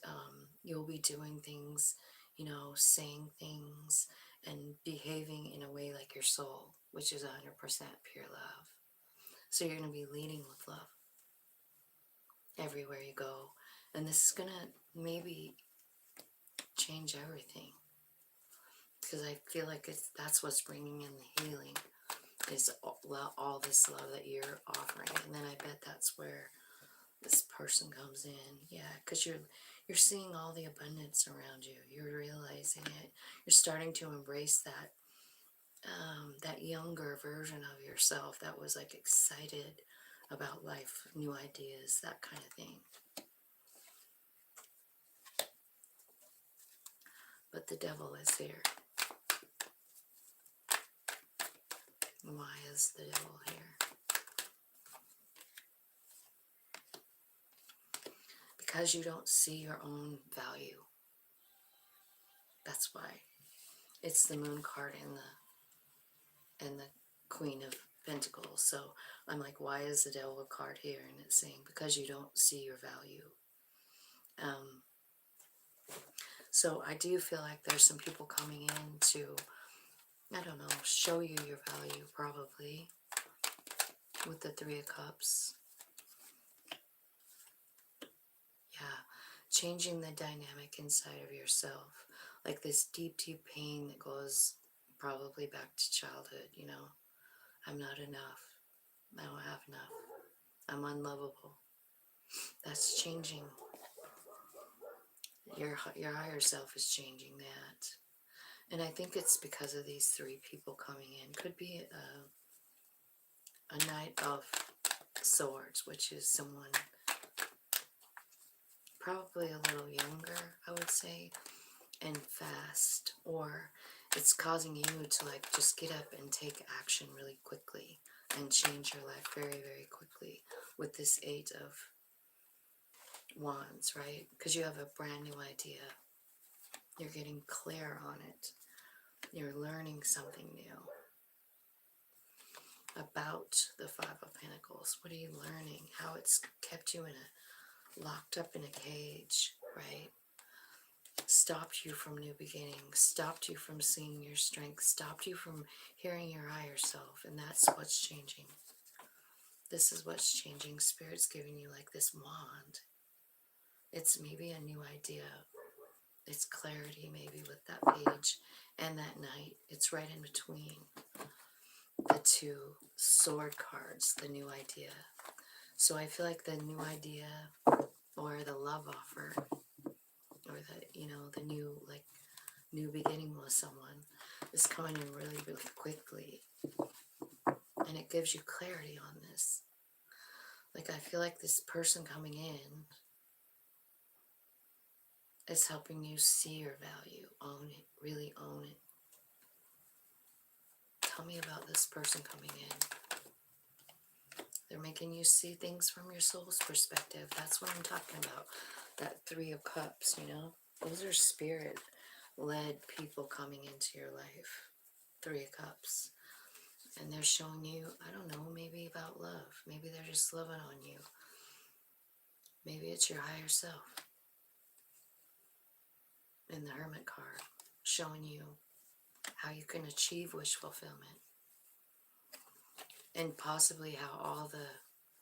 you'll be doing things, you know, saying things and behaving in a way like your soul, which is 100% pure love. So you're going to be leading with love everywhere you go. And this is going to maybe change everything. Because I feel like that's what's bringing in the healing, is all this love that you're offering. And then I bet that's where this person comes in. Yeah, because you're seeing all the abundance around you. You're realizing it. You're starting to embrace that younger version of yourself that was like excited about life, new ideas, that kind of thing. But the devil is here. Why is the devil here? Because you don't see your own value. That's why. It's the moon card and the Queen of Pentacles. So I'm like, why is the devil card here? And it's saying, because you don't see your value. So I do feel like there's some people coming in to, I don't know, show you your value, probably, with the Three of Cups. Yeah, changing the dynamic inside of yourself. Like this deep, deep pain that goes probably back to childhood, you know. I'm not enough. I don't have enough. I'm unlovable. That's changing. Your higher self is changing that. And I think it's because of these three people coming in. Could be a Knight of Swords, which is someone probably a little younger, I would say, and fast. Or it's causing you to like just get up and take action really quickly and change your life very, very quickly with this Eight of Wands, right? Because you have a brand new idea. You're getting clear on it. You're learning something new about the Five of Pentacles. What are you learning? How it's kept you locked up in a cage, right? Stopped you from new beginnings, stopped you from seeing your strength, stopped you from hearing your higher self, and that's what's changing. This is what's changing. Spirit's giving you like this wand. It's maybe a new idea. It's clarity maybe with that page and that Knight. It's right in between the two sword cards, the new idea. So I feel like the new idea or the love offer or the new beginning with someone is coming in really, really quickly. And it gives you clarity on this. Like I feel like this person coming in is helping you see your value, own it, really own it. Tell me about this person coming in. They're making you see things from your soul's perspective. That's what I'm talking about. That Three of Cups, you know? Those are spirit-led people coming into your life. Three of Cups. And they're showing you, I don't know, maybe about love. Maybe they're just loving on you. Maybe it's your higher self. In the Hermit card, showing you how you can achieve wish fulfillment. And possibly how all the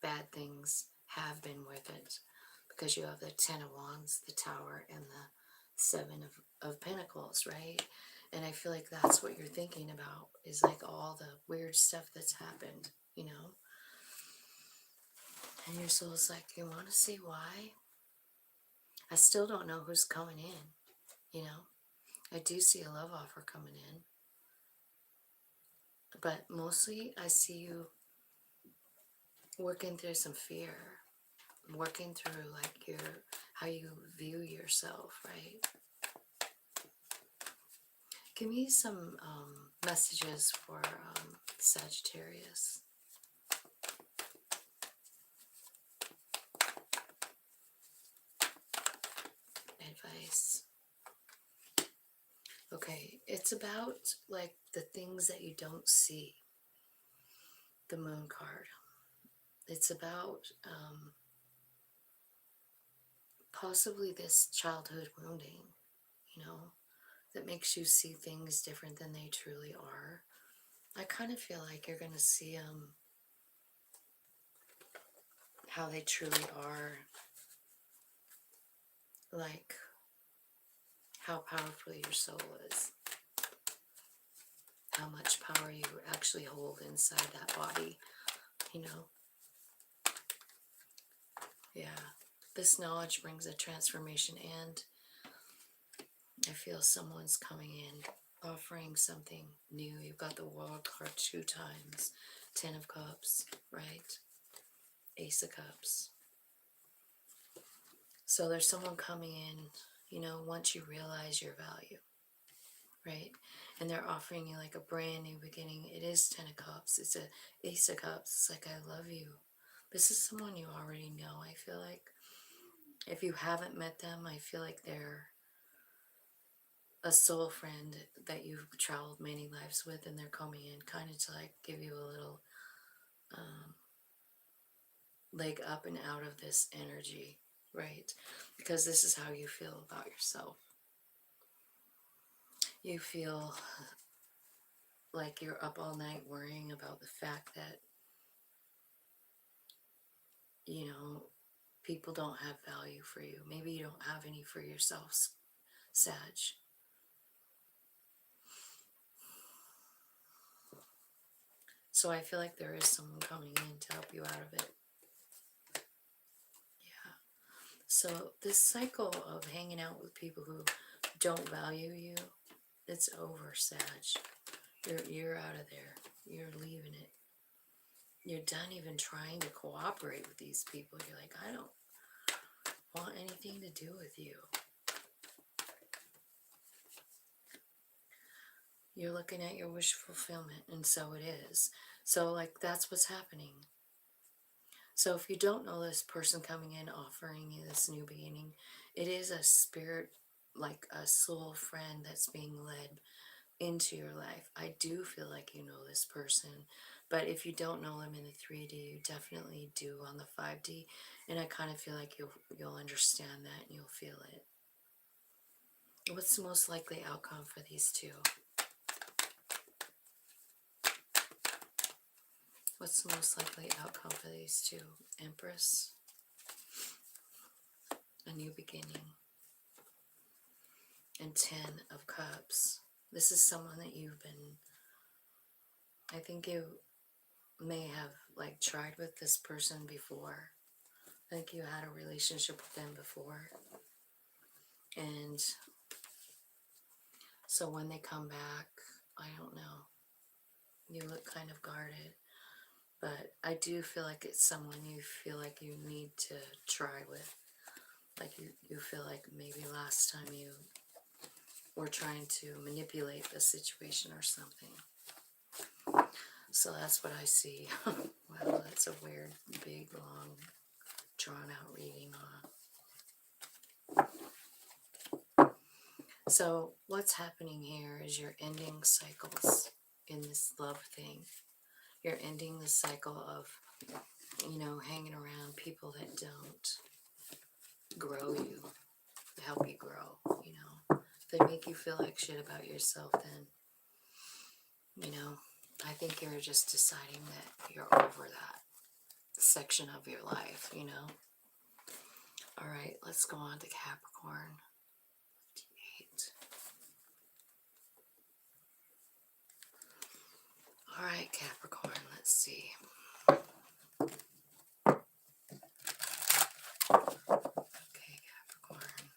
bad things have been worth it. Because you have the Ten of Wands, the Tower, and the Seven of Pentacles, right? And I feel like that's what you're thinking about, is like all the weird stuff that's happened, you know? And your soul's like, you want to see why? I still don't know who's coming in, you know? I do see a love offer coming in. But mostly I see you working through some fear. Working through like how you view yourself, right? Give me some messages for Sagittarius. Advice. Okay, it's about like the things that you don't see. The Moon card. It's about possibly this childhood wounding, you know, that makes you see things different than they truly are. I kind of feel like you're going to see how they truly are, like how powerful your soul is, how much power you actually hold inside that body, you know. Yeah. This knowledge brings a transformation, and I feel someone's coming in offering something new. You've got the World card 2 times. 10 of Cups, right? Ace of Cups. So there's someone coming in, you know, once you realize your value, right? And they're offering you like a brand new beginning. It is 10 of Cups. It's a Ace of Cups. It's like, I love you. This is someone you already know. I feel like if you haven't met them, I feel like they're a soul friend that you've traveled many lives with, and they're coming in kind of to like give you a little leg up and out of this energy, right? Because this is how you feel about yourself. You feel like you're up all night worrying about the fact that, you know, people don't have value for you. Maybe you don't have any for yourself, Sag. So I feel like there is someone coming in to help you out of it. Yeah. So this cycle of hanging out with people who don't value you, it's over, Sag. You're out of there. You're leaving it. You're done even trying to cooperate with these people. You're like, I don't want anything to do with you. You're looking at your wish fulfillment, and so it is. So, like, that's what's happening. So if you don't know this person coming in offering you this new beginning, it is a spirit, like a soul friend that's being led into your life. I do feel like you know this person, but if you don't know them in the 3D, you definitely do on the 5D, and I kind of feel like you'll understand that and you'll feel it. What's the most likely outcome for these two? What's the most likely outcome for these two? Empress, a new beginning, and 10 of Cups. This is someone that you've been, I think you may have like tried with this person before. I think you had a relationship with them before. And so when they come back, I don't know. You look kind of guarded. But I do feel like it's someone you feel like you need to try with. Like you feel like maybe last time you were trying to manipulate the situation or something. So that's what I see. Wow, that's a weird, big, long, drawn-out reading on. So what's happening here is you're ending cycles in this love thing. You're ending the cycle of, you know, hanging around people that don't grow you, help you grow, you know. If they make you feel like shit about yourself, then, you know, I think you're just deciding that you're over that section of your life, you know. All right, let's go on to Capricorn. 58. All right, Capricorn, let's see. Okay, Capricorn.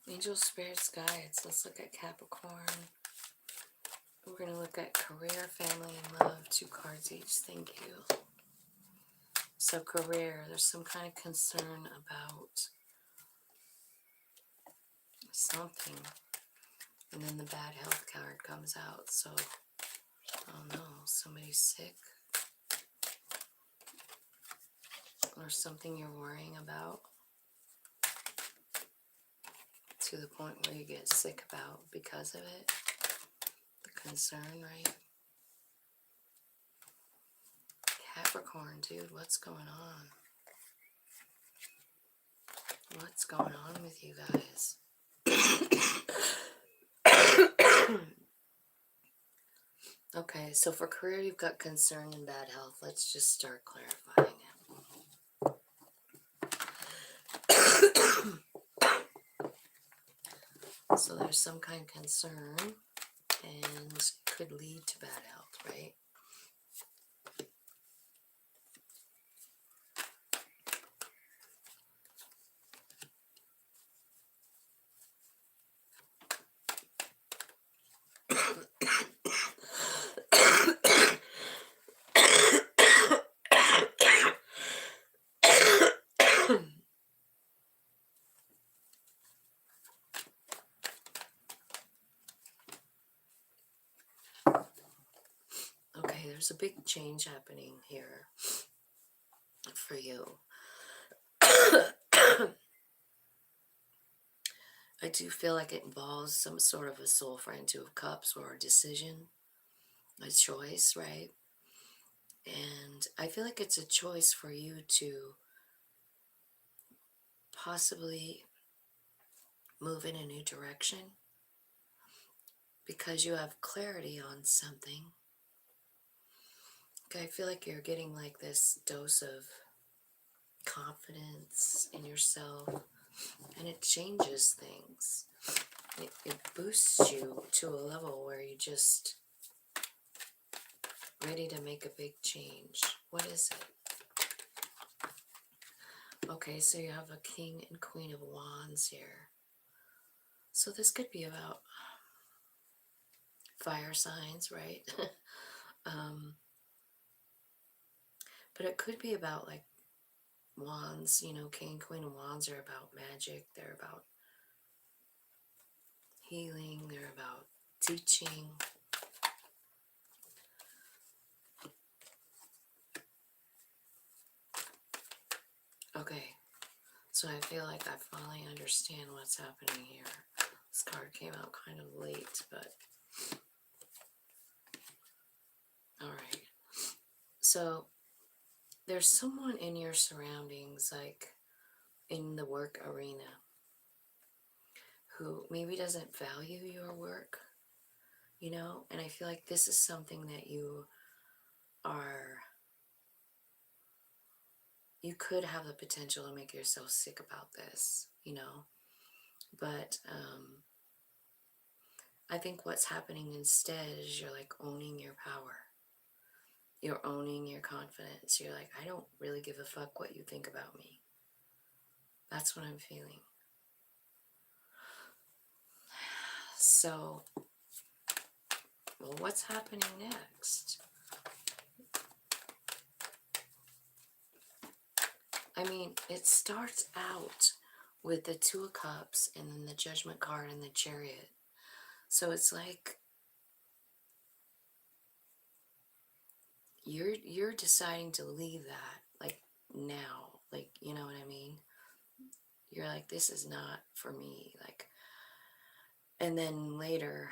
Angel Spirits Guides. Let's look at Capricorn. We're going to look at career, family, and love. 2 cards each. Thank you. So career, there's some kind of concern about something. And then the bad health card comes out. So, oh no, somebody's sick. Or something you're worrying about. To the point where you get sick about because of it. The concern, right? Capricorn, dude, what's going on? What's going on with you guys? Okay, so for career, you've got concern and bad health. Let's just start clarifying it. So there's some kind of concern and could lead to bad health, right? Okay, there's a big change happening here for you. I do feel like it involves some sort of a soul friend, Two of Cups, or a decision, a choice, right? And I feel like it's a choice for you to possibly move in a new direction because you have clarity on something. Okay, I feel like you're getting like this dose of confidence in yourself, and it changes things. It boosts you to a level where you just ready to make a big change. What is it? Okay, so you have a King and Queen of Wands here. So this could be about fire signs, right? But it could be about like wands, you know, King and Queen of Wands are about magic. They're about healing. They're about teaching. Okay, so I feel like I finally understand what's happening here. This card came out kind of late, but all right. So there's someone in your surroundings, like in the work arena, who maybe doesn't value your work, you know? And I feel like this is something that you could have the potential to make yourself sick about this, you know? But I think what's happening instead is you're like owning your power. You're owning your confidence. You're like, I don't really give a fuck what you think about me. That's what I'm feeling. So, well, what's happening next? I mean, it starts out with the Two of Cups and then the Judgment card and the Chariot. So it's like you're deciding to leave that like now, like, you know what I mean? You're like, this is not for me, like, and then later,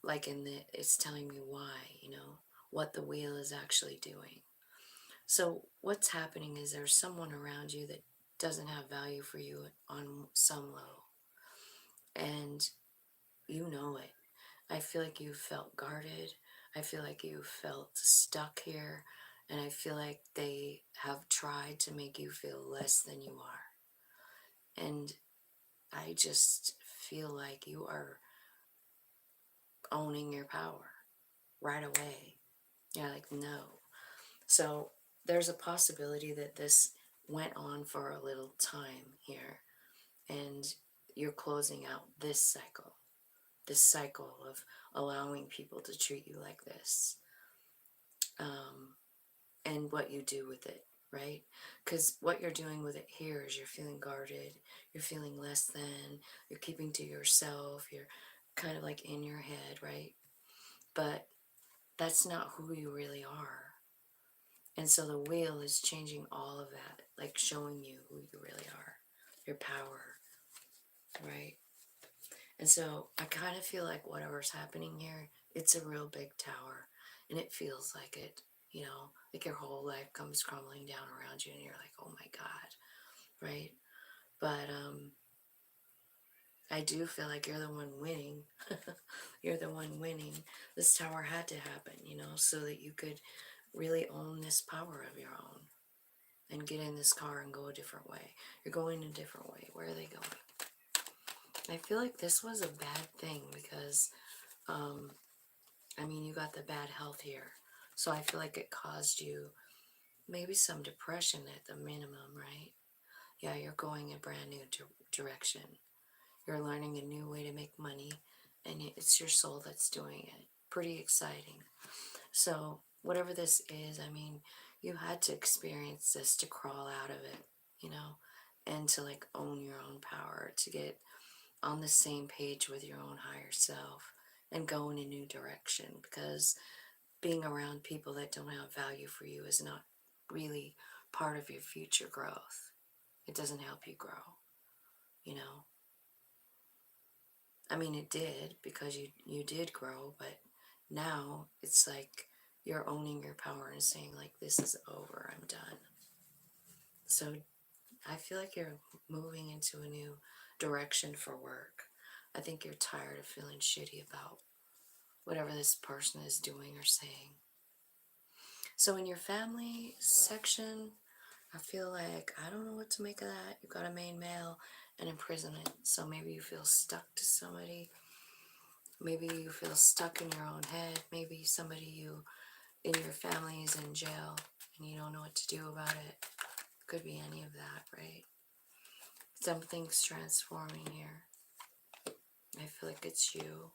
like it's telling me why, you know, what the wheel is actually doing. So what's happening is there's someone around you that doesn't have value for you on some level, and you know it. I feel like you felt guarded. I feel like you felt stuck here, and I feel like they have tried to make you feel less than you are. And I just feel like you are owning your power right away. You're like, no. So there's a possibility that this went on for a little time here, and you're closing out this cycle of allowing people to treat you like this, and what you do with it, right? Because what you're doing with it here is you're feeling guarded, you're feeling less than, you're keeping to yourself, you're kind of like in your head, right? But that's not who you really are. And so the wheel is changing all of that, like showing you who you really are, your power, right? And so I kind of feel like whatever's happening here, it's a real big tower, and it feels like it, you know, like your whole life comes crumbling down around you, and you're like, oh my God, right? But I do feel like you're the one winning. You're the one winning. This tower had to happen, you know, so that you could really own this power of your own and get in this car and go a different way. You're going a different way. Where are they going? I feel like this was a bad thing because, I mean, you got the bad health here. So I feel like it caused you maybe some depression at the minimum, right? Yeah, you're going a brand new direction. You're learning a new way to make money, and it's your soul that's doing it. Pretty exciting. So, whatever this is, I mean, you had to experience this to crawl out of it, you know, and to like own your own power, to get on the same page with your own higher self and go in a new direction, because being around people that don't have value for you is not really part of your future growth. It doesn't help you grow, you know. I mean, it did, because you did grow, but now it's like you're owning your power and saying like, this is over, I'm done. So I feel like you're moving into a new direction for work. I think you're tired of feeling shitty about whatever this person is doing or saying. So in your family section, I feel like, I don't know what to make of that. You got a main male and imprisonment. So maybe you feel stuck to somebody. Maybe you feel stuck in your own head. Maybe somebody you in your family is in jail and you don't know what to do about it. Could be any of that, right? Something's transforming here. I feel like it's you.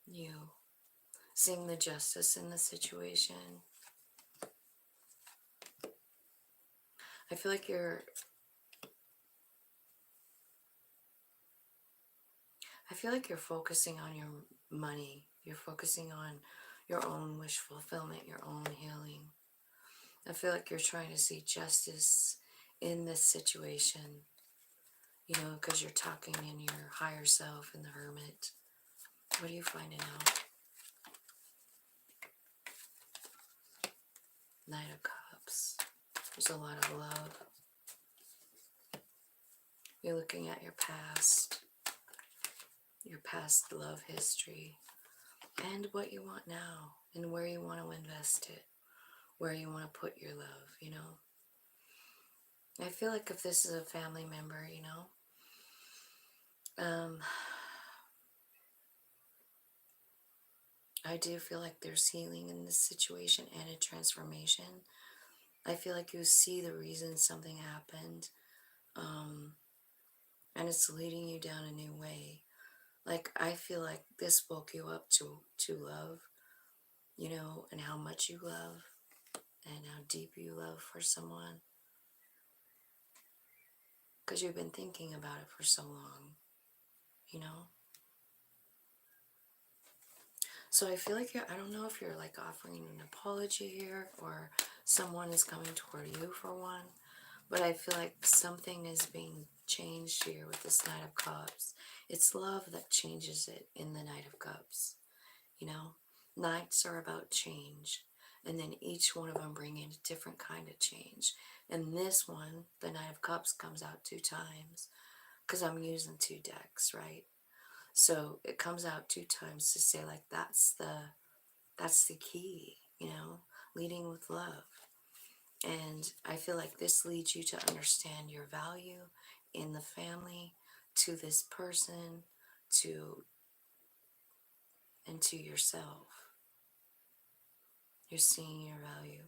You. Seeing the justice in the situation. I feel like you're focusing on your money. You're focusing on your own wish fulfillment, your own healing. I feel like you're trying to see justice in this situation, you know, because you're talking in your higher self in the Hermit. What are you finding out? Knight of Cups. There's a lot of love. You're looking at your past love history, and what you want now, and where you want to invest it, where you want to put your love, you know. I feel like if this is a family member, you know, I do feel like there's healing in this situation and a transformation. I feel like you see the reason something happened, and it's leading you down a new way. Like, I feel like this woke you up to love, you know, and how much you love and how deep you love for someone. Because you've been thinking about it for so long, you know. So I feel like I don't know if you're like offering an apology here or someone is coming toward you for one, but I feel like something is being changed here with this Knight of Cups. It's love that changes it in the Knight of Cups, you know. Knights are about change, and then each one of them bring in a different kind of change. And this one, the Knight of Cups, comes out 2 times because I'm using 2 decks, right? So it comes out 2 times to say like, that's the key, you know, leading with love. And I feel like this leads you to understand your value in the family, to this person, and to yourself. You're seeing your value.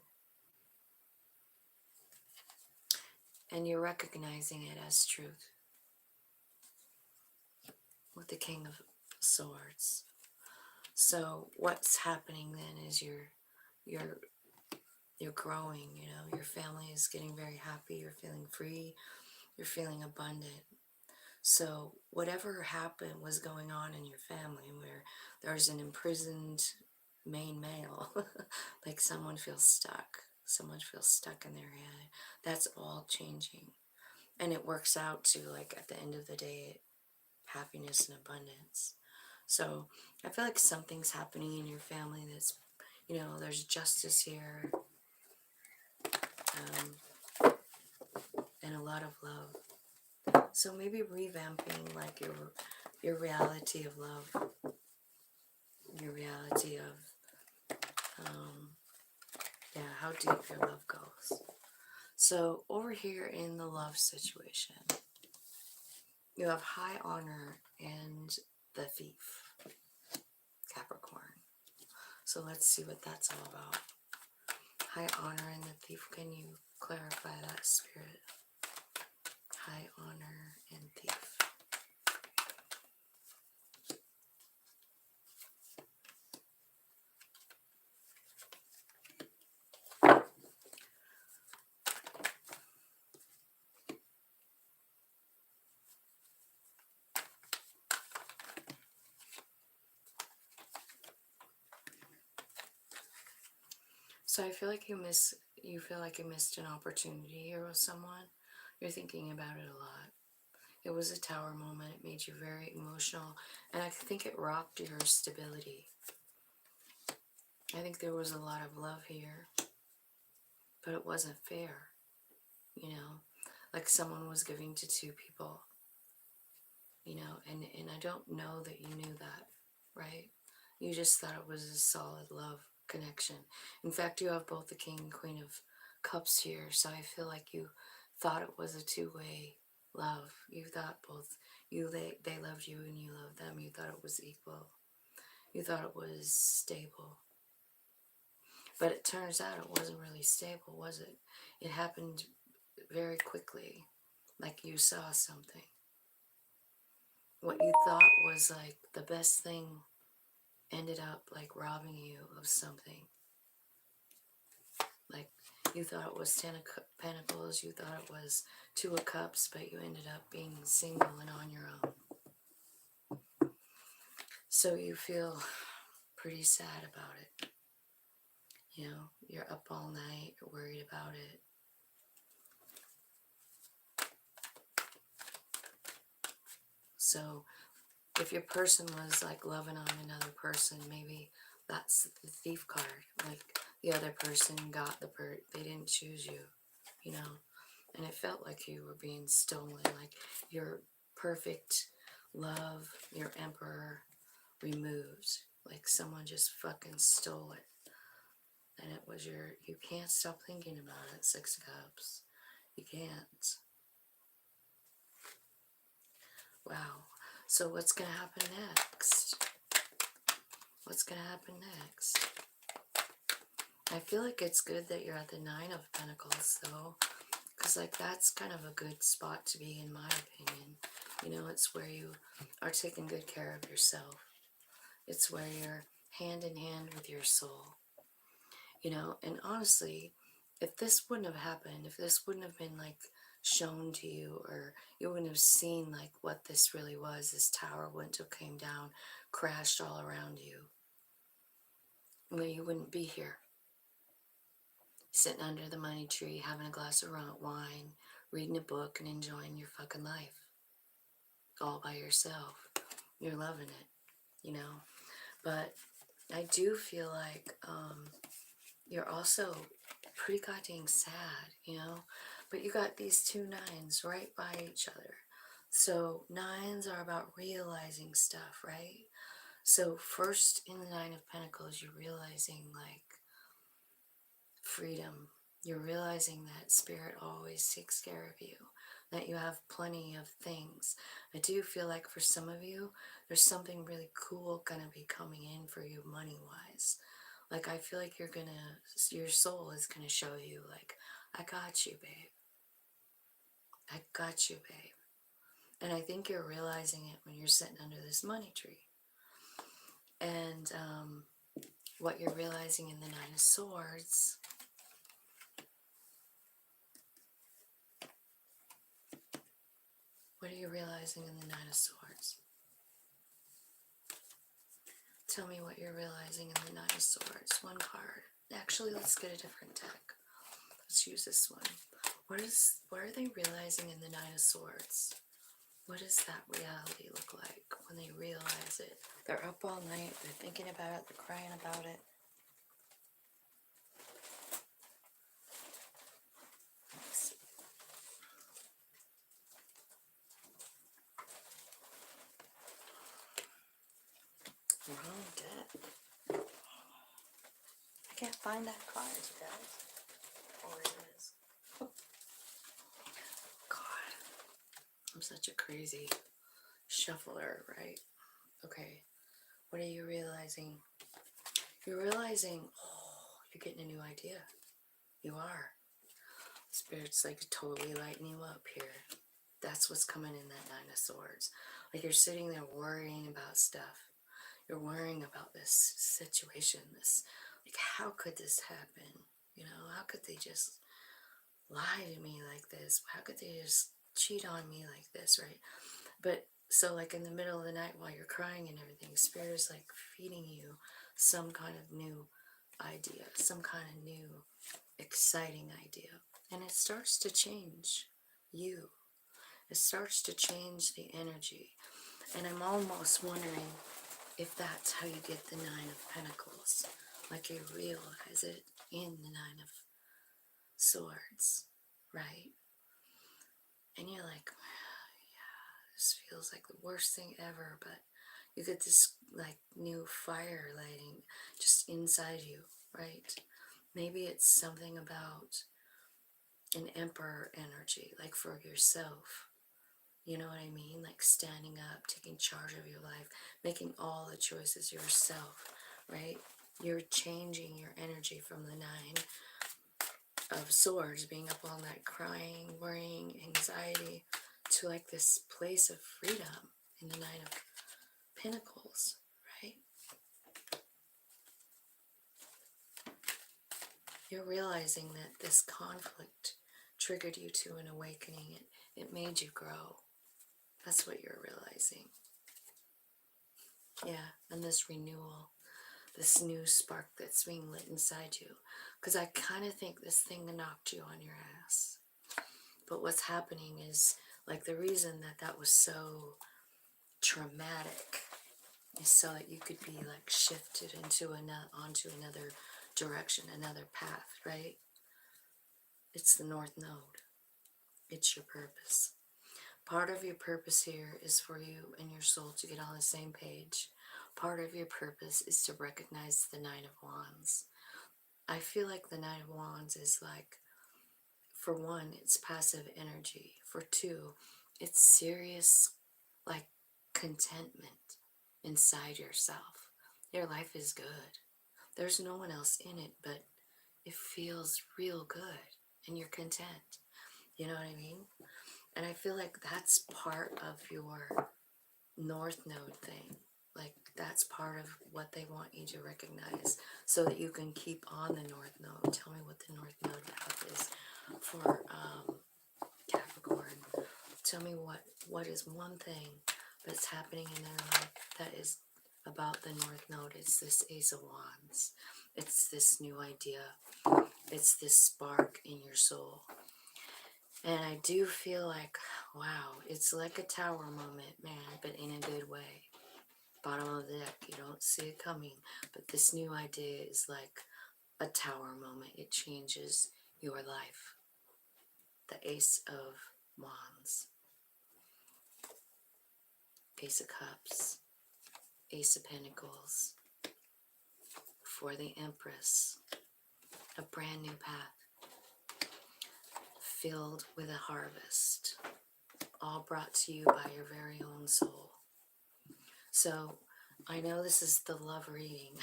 And you're recognizing it as truth. With the King of Swords. So what's happening then is you're growing, you know, your family is getting very happy, you're feeling free, you're feeling abundant. So whatever happened was going on in your family where there's an imprisoned main male, like someone feels stuck in their head, that's all changing. And it works out to, like, at the end of the day, happiness and abundance. So I feel like something's happening in your family that's, you know, there's justice here, and a lot of love. So maybe revamping like your reality of love, your reality of yeah, how deep your love goes. So over here in the love situation, You have high honor and the thief, Capricorn. So let's see what that's all about. High honor and the thief. Can you clarify that, Spirit? High honor and thief. So I feel like you feel like you missed an opportunity here with someone. You're thinking about it a lot. It was a tower moment. It made you very emotional. And I think it rocked your stability. I think there was a lot of love here. But it wasn't fair. You know? Like someone was giving to two people. You know? And I don't know that you knew that. Right? You just thought it was a solid love connection. In fact, you have both the King and Queen of Cups here. So I feel like you thought it was a two-way love. You thought both they loved you and you loved them. You thought it was equal. You thought it was stable. But it turns out it wasn't really stable, was it? It happened very quickly, like you saw something. What you thought was like the best thing ended up like robbing you of something. Like you thought it was 10 of Pentacles, you thought it was 2 of Cups, but you ended up being single and on your own. So you feel pretty sad about it. You know, you're up all night, you're worried about it. So if your person was like loving on another person, maybe that's the thief card. Like the other person got they didn't choose you, you know. And it felt like you were being stolen, like your perfect love, your emperor removed. Like someone just fucking stole it. And it was you can't stop thinking about it, 6 of Cups. You can't. Wow. So what's going to happen next? What's going to happen next? I feel like it's good that you're at the 9 of Pentacles, though. Because, like, that's kind of a good spot to be, in my opinion. You know, it's where you are taking good care of yourself. It's where you're hand in hand with your soul. You know, and honestly, if this wouldn't have happened, if this wouldn't have been, like, shown to you, or you wouldn't have seen, like, what this really was, this tower wouldn't have came down, crashed all around you, well, you wouldn't be here. Sitting under the money tree, having a glass of wine, reading a book, and enjoying your fucking life. All by yourself. You're loving it, you know. But I do feel like you're also pretty goddamn sad, you know. But you got these 2 9s right by each other. So 9s are about realizing stuff, right? So first in the 9 of Pentacles, you're realizing like freedom. You're realizing that Spirit always takes care of you, that you have plenty of things. I do feel like for some of you, there's something really cool gonna be coming in for you money-wise. Like I feel like your soul is gonna show you like, I got you, babe. I got you, babe. And I think you're realizing it when you're sitting under this money tree. And what you're realizing in the 9 of Swords, what are you realizing in the 9 of Swords? Tell me what you're realizing in the 9 of Swords. One card. Actually, let's get a different deck. Let's use this one. What are they realizing in the 9 of Swords? What does that reality look like when they realize it? They're up all night, they're thinking about it, they're crying about it. Let's see. Wrong deck. I can't find that card, you guys. Oh, it is. God. I'm such a crazy shuffler, right? Okay, what are you realizing? You're realizing, oh, you're getting a new idea. You are. Spirit's like totally lighting you up here. That's what's coming in that Nine of Swords. Like you're sitting there worrying about stuff. You're worrying about this situation. This, like, how could this happen? You know, how could they just lie to me like this? How could they just cheat on me like this, right? But so, like, in the middle of the night while you're crying and everything, Spirit is like feeding you some kind of new idea, some kind of new exciting idea. And it starts to change you. It starts to change the energy. And I'm almost wondering if that's how you get the Nine of Pentacles. Like you realize it in the Nine of Swords, right? And you're like, yeah, this feels like the worst thing ever, but you get this like new fire lighting just inside you, right? Maybe it's something about an emperor energy, like for yourself. You know what I mean? Like standing up, taking charge of your life, making all the choices yourself, right? You're changing your energy from the Nine of Swords, being up all night crying, worrying, anxiety, to like this place of freedom in the Nine of Pentacles, right? You're realizing that this conflict triggered you to an awakening. It made you grow. That's what you're realizing. Yeah, and this renewal, this new spark that's being lit inside you. Because I kind of think this thing knocked you on your ass. But what's happening is, like, the reason that that was so traumatic is so that you could be, like, shifted onto another direction, another path, right? It's the North Node. It's your purpose. Part of your purpose here is for you and your soul to get on the same page. Part of your purpose is to recognize the Nine of Wands. I feel like the Nine of Wands is like, for one, it's passive energy. For two, it's serious, like, contentment inside yourself. Your life is good. There's no one else in it, but it feels real good and you're content. You know what I mean? And I feel like that's part of your North Node thing. Like, that's part of what they want you to recognize so that you can keep on the North Node. Tell me what the North Node path is for Capricorn. Tell me what is one thing that's happening in their life that is about the North Node. It's this Ace of Wands. It's this new idea. It's this spark in your soul. And I do feel like, wow, it's like a tower moment, man, but in a good way. Bottom of the deck, you don't see it coming, but this new idea is like a tower moment. It changes your life. The Ace of Wands, Ace of Cups, Ace of Pentacles. For the Empress, a brand new path filled with a harvest, all brought to you by your very own soul. So I know this is the love reading.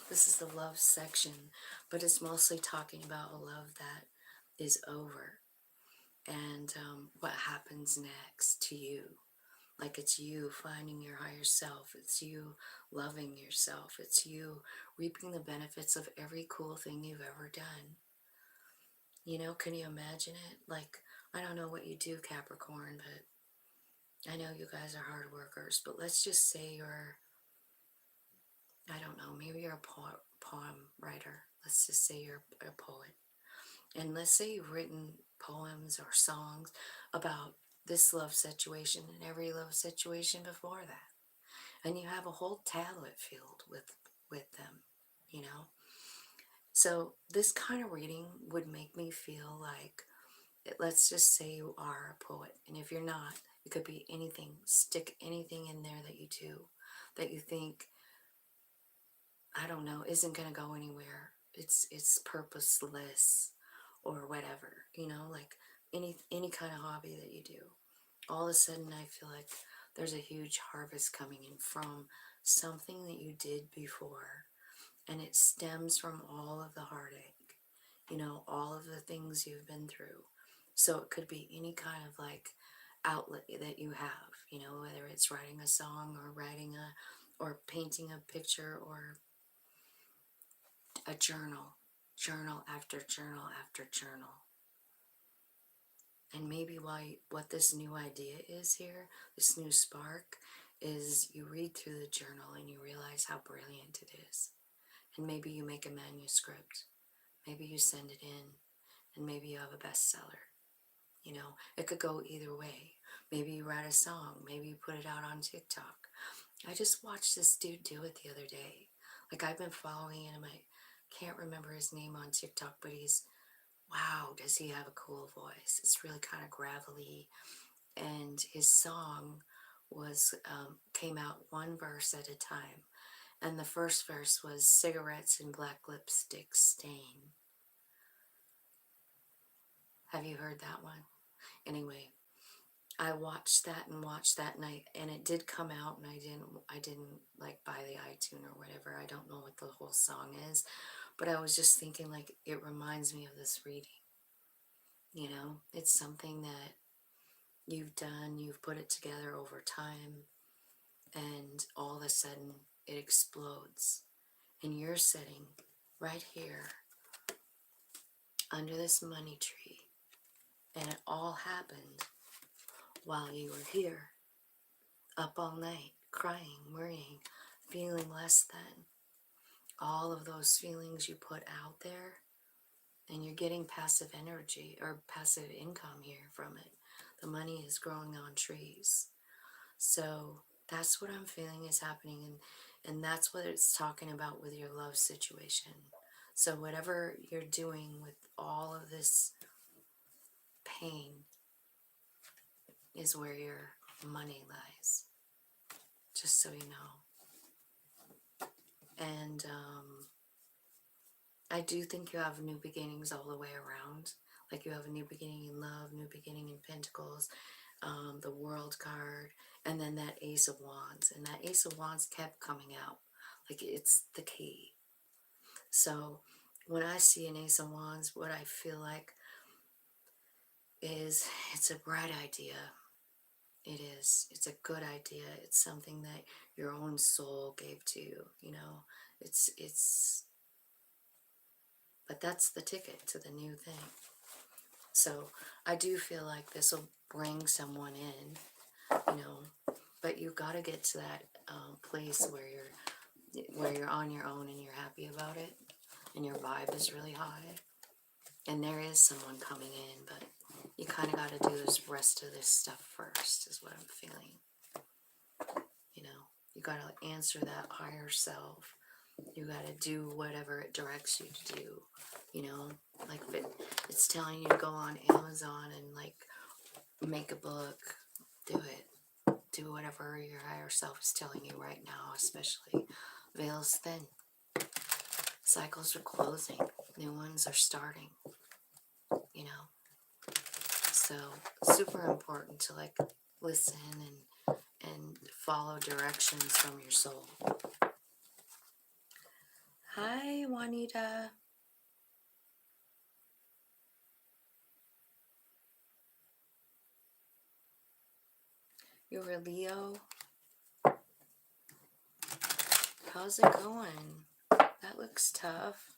This is the love section, but it's mostly talking about a love that is over and what happens next to you. Like, it's you finding your higher self. It's you loving yourself. It's you reaping the benefits of every cool thing you've ever done. You know, can you imagine it? Like, I don't know what you do, Capricorn, but I know you guys are hard workers. But let's just say you're, I don't know, maybe you're a poem writer. Let's just say you're a poet. And let's say you've written poems or songs about this love situation and every love situation before that. And you have a whole tablet filled with them, you know. So this kind of reading would make me feel like, let's just say you are a poet. And if you're not, it could be anything. Stick anything in there that you do, that you think, I don't know, isn't going to go anywhere. It's purposeless or whatever, you know, like any kind of hobby that you do. all of a sudden I feel like there's a huge harvest coming in from something that you did before, and it stems from all of the heartache, you know, all of the things you've been through. So it could be any kind of like outlet that you have, you know, whether it's writing a song or or painting a picture or a journal, journal after journal after journal. And maybe what this new idea is here, this new spark, is you read through the journal and you realize how brilliant it is. And maybe you make a manuscript. Maybe you send it in, and maybe you have a bestseller. You know, it could go either way. Maybe you write a song. Maybe you put it out on TikTok. I just watched this dude do it the other day. Like, I've been following him. I can't remember his name on TikTok, but wow, does he have a cool voice. It's really kind of gravelly. And his song came out one verse at a time. And the first verse was cigarettes and black lipstick stain. Have you heard that one? Anyway, I watched that and it did come out, and I didn't like buy the iTunes or whatever. I don't know what the whole song is, but I was just thinking, like, it reminds me of this reading. You know, it's something that you've done, you've put it together over time, and all of a sudden it explodes. And you're sitting right here under this money tree, and it all happened while you were here, up all night, crying, worrying, feeling less than. All of those feelings you put out there, and you're getting passive energy or passive income here from it. The money is growing on trees. So that's what I'm feeling is happening, and that's what it's talking about with your love situation. So whatever you're doing with all of this pain is where your money lies, just so you know. And I do think you have new beginnings all the way around. Like, you have a new beginning in love, new beginning in pentacles, the world card, and then that ace of wands. And that ace of wands kept coming out. Like, it's the key. So when I see an ace of wands, what I feel like is it's a bright idea. It is. It's a good idea. It's something that your own soul gave to you, you know. But that's the ticket to the new thing. So I do feel like this will bring someone in, you know, but you got to get to that place where you're on your own and you're happy about it, and your vibe is really high, and there is someone coming in, but you kind of got to do this rest of this stuff first, is what I'm feeling. You know, you got to answer that higher self. You got to do whatever it directs you to do. You know, like if it's telling you to go on Amazon and like make a book, do it. Do whatever your higher self is telling you right now, especially. Veils thin. Cycles are closing. New ones are starting. You know. So super important to like listen and follow directions from your soul. Hi, Juanita. You're a Leo. How's it going? That looks tough.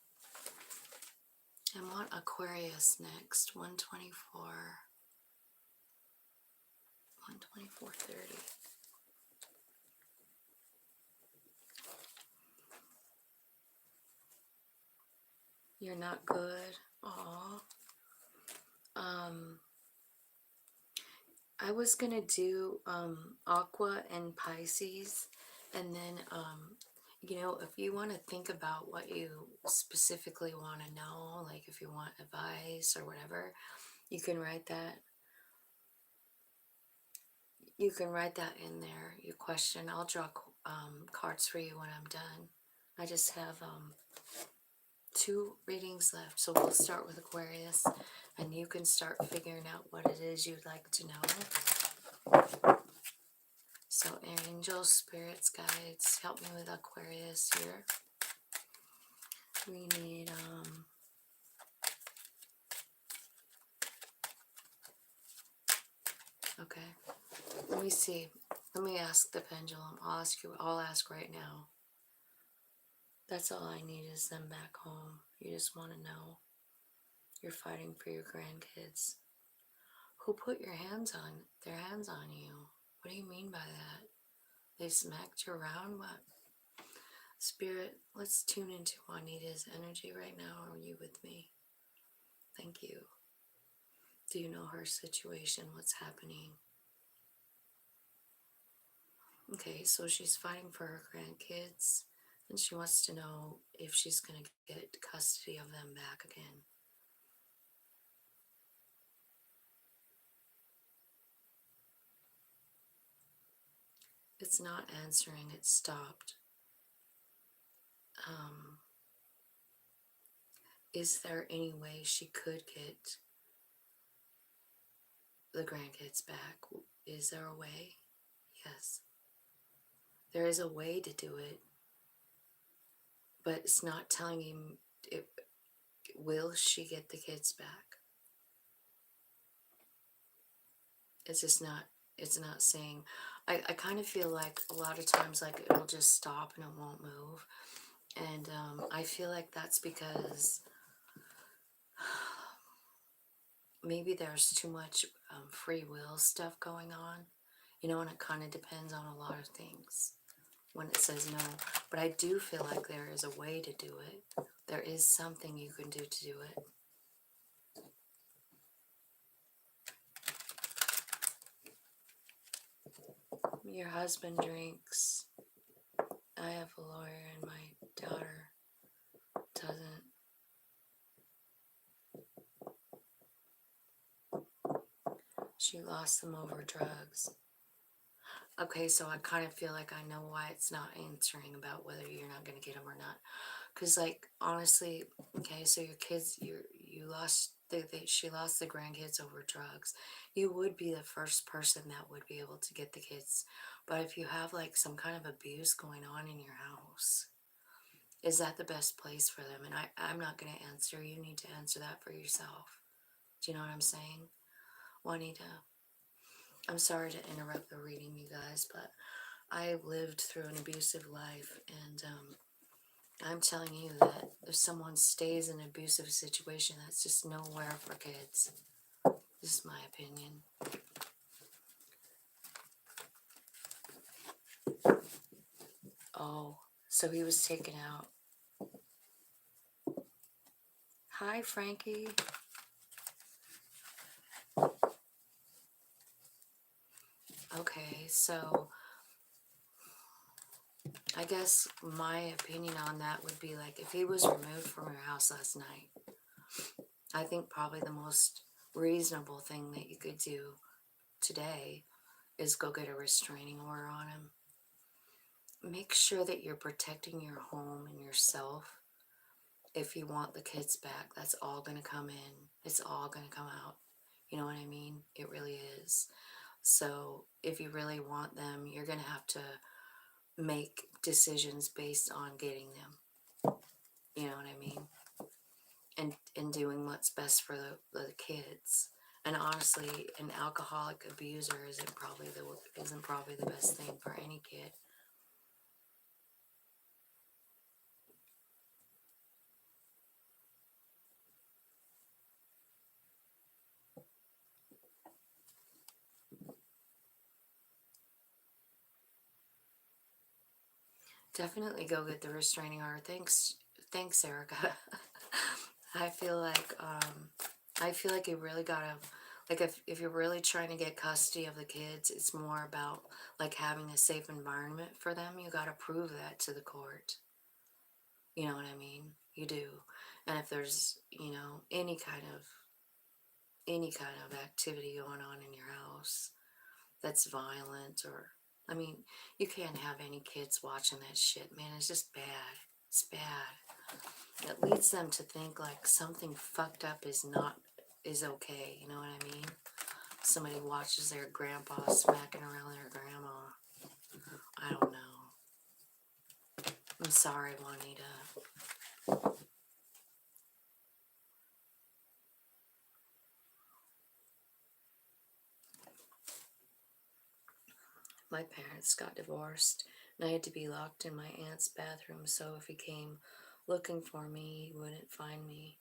I want Aquarius next. 124. 124.30. You're not good. Aw. I was gonna do Aqua and Pisces, and then you know, if you want to think about what you specifically want to know, like if you want advice or whatever, you can write that. You can write that in there, your question. I'll draw cards for you when I'm done. I just have 2 readings left, so we'll start with Aquarius, and you can start figuring out what it is you'd like to know. So angels, spirits, guides, help me with Aquarius here. We need, okay. Let me see. Let me ask the pendulum. I'll ask right now. That's all I need is them back home. You just want to know you're fighting for your grandkids. Who put their hands on you? What do you mean by that? They smacked you around? What? Spirit, let's tune into Juanita's energy right now. Are you with me? Thank you. Do you know her situation? What's happening? Okay, so she's fighting for her grandkids, and she wants to know if she's going to get custody of them back again. It's not answering, it stopped. Is there any way she could get the grandkids back? Is there a way? Yes. There is a way to do it, but it's not telling him, will she get the kids back? It's just not, it's not saying. I kind of feel like a lot of times like it'll just stop and it won't move. And I feel like that's because maybe there's too much free will stuff going on, you know, and it kind of depends on a lot of things when it says no. But I do feel like there is a way to do it. There is something you can do to do it. Your husband drinks. I have a lawyer and my daughter doesn't. She lost them over drugs. Okay, so I kind of feel like I know why it's not answering about whether you're not going to get them or not. Because, like, honestly, okay, so your kids, she lost the grandkids over drugs. You would be the first person that would be able to get the kids. But if you have, like, some kind of abuse going on in your house, is that the best place for them? And I'm not going to answer. You need to answer that for yourself. Do you know what I'm saying? Juanita, I'm sorry to interrupt the reading, you guys, but I lived through an abusive life, and I'm telling you that if someone stays in an abusive situation, that's just nowhere for kids. This is my opinion. Oh, so he was taken out. Hi, Frankie. Okay, so I guess my opinion on that would be like if he was removed from your house last night, I think probably the most reasonable thing that you could do today is go get a restraining order on him. Make sure that you're protecting your home and yourself. If you want the kids back, that's all going to come in. It's all going to come out. You know what I mean? It really is. So if you really want them, you're going to have to make decisions based on getting them. You know what I mean? And doing what's best for the kids. And honestly, an alcoholic abuser isn't probably the best thing for any kid. Definitely go get the restraining order. Thanks, Erica. I feel like you really gotta, like if you're really trying to get custody of the kids, it's more about like having a safe environment for them. You gotta prove that to the court. You know what I mean? You do. And if there's, you know, any kind of activity going on in your house that's violent, or I mean, you can't have any kids watching that shit, man. It's just bad. It's bad. It leads them to think like something fucked up is okay, you know what I mean? somebody watches their grandpa smacking around their grandma. I don't know. I'm sorry, Juanita. My parents got divorced, and I had to be locked in my aunt's bathroom, so if he came looking for me, he wouldn't find me.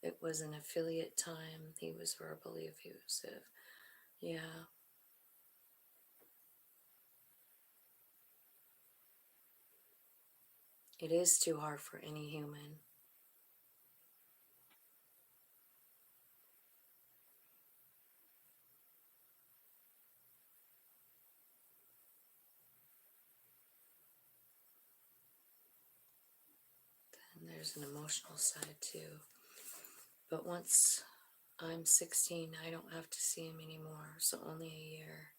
It was an affiliate time. He was verbally abusive. Yeah. It is too hard for any human. And there's an emotional side too. But once I'm 16, I don't have to see him anymore, so only a year.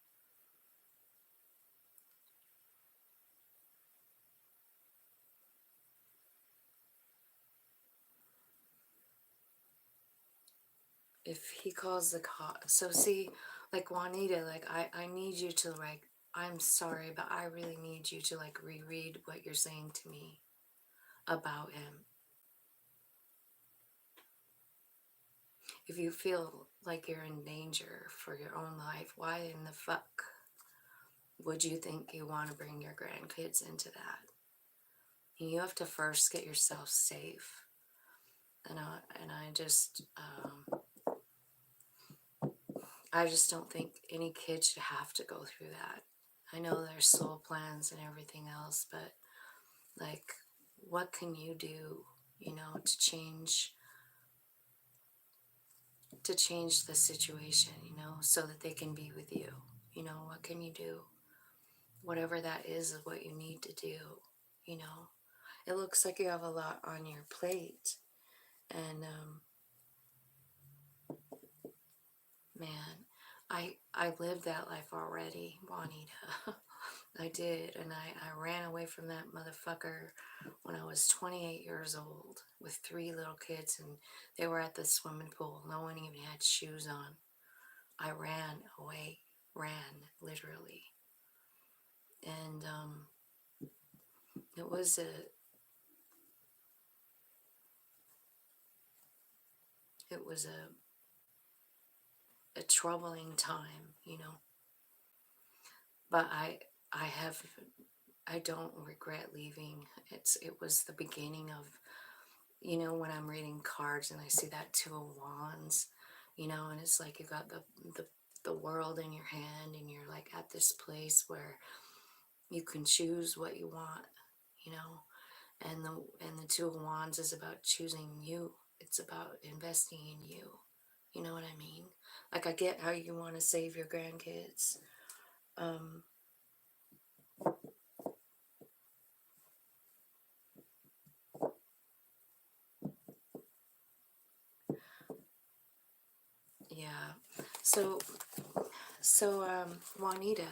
If he calls the cops, so see, like Juanita, like I need you to like, I'm sorry, but I really need you to like reread what you're saying to me about him. If you feel like you're in danger for your own life, why in the fuck would you think you want to bring your grandkids into that? You have to first get yourself safe. And I just don't think any kid should have to go through that. I know there's soul plans and everything else, but like, what can you do, to change the situation, so that they can be with you? What can you do? Whatever that is what you need to do, you know. It looks like you have a lot on your plate, and man, I lived that life already, Juanita. I did, and I ran away from that motherfucker when I was 28 years old with 3 little kids, and they were at the swimming pool. No one even had shoes on. I ran away, ran literally, and it was a troubling time, But I don't regret leaving. It was the beginning of, when I'm reading cards and I see that 2 of Wands, and it's like you got the world in your hand, and you're like at this place where you can choose what you want, you know. And the 2 of Wands is about choosing you. It's about investing in you. You know what I mean? Like, I get how you want to save your grandkids. Um, yeah. So, Juanita,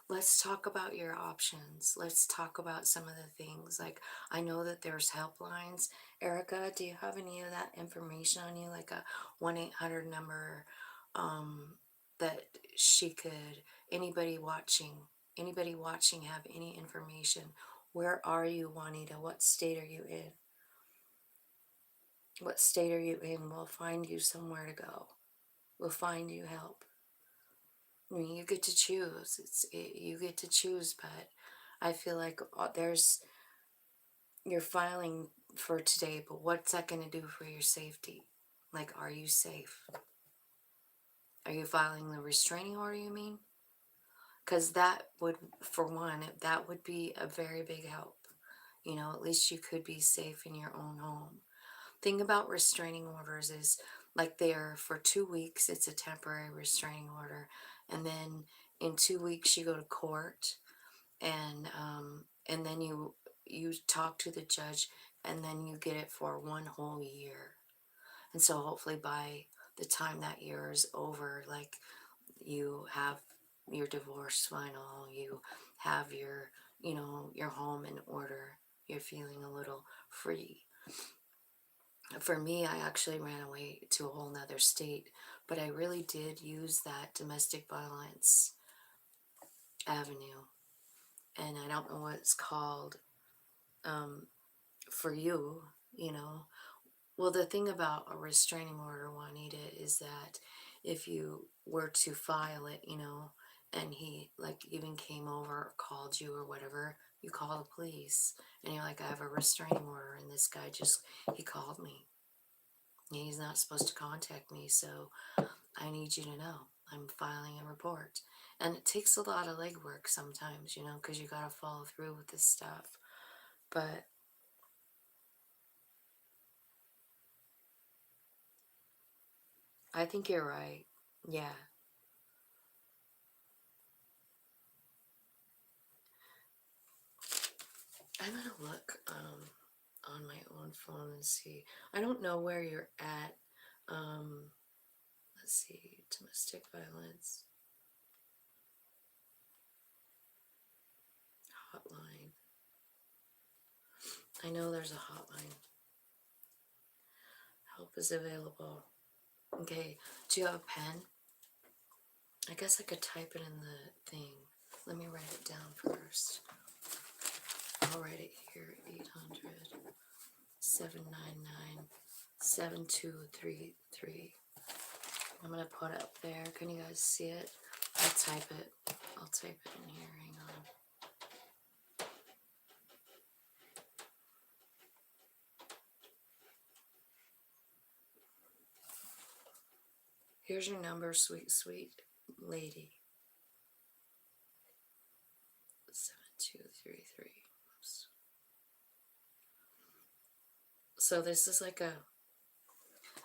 let's talk about your options. Let's talk about some of the things. Like, I know that there's helplines. Erica, do you have any of that information on you? Like a 1-800 number, that she could, anybody watching have any information? Where are you, Juanita? What state are you in? What state are you in? We'll find you somewhere to go. We'll find you help. I mean, you get to choose. You get to choose, but I feel like you're filing for today, but what's that going to do for your safety? Like, are you safe? Are you filing the restraining order, you mean? Because that would, for one, that would be a very big help. At least you could be safe in your own home. Thing about restraining orders is, like, they're for 2 weeks, it's a temporary restraining order, and then in 2 weeks you go to court, and then you talk to the judge, and then you get it for 1 whole year. And so hopefully by the time that year is over, like, you have your divorce final, you have your home in order, you're feeling a little free. For me, I actually ran away to a whole nother state, but I really did use that domestic violence avenue. And I don't know what it's called for you, you know. Well, the thing about a restraining order, Juanita, is that if you were to file it, you know, and he like even came over or called you or whatever, you call the police and you're like, I have a restraining order and this guy just, he called me. He's not supposed to contact me, so I need you to know I'm filing a report. And it takes a lot of legwork sometimes, you know, because you got to follow through with this stuff. But I think you're right. Yeah. I'm going to look on my own phone and see. I don't know where you're at. Um, let's see. Domestic violence hotline. I know there's a hotline. Help is available. Okay. Do you have a pen? I guess I could type it in the thing. Let me write it down first. I'll write it here. 800-799-7233. I'm going to put it up there. Can you guys see it? I'll type it. I'll type it in here. Hang on. Here's your number, sweet, sweet lady. 7233. Oops. So this is like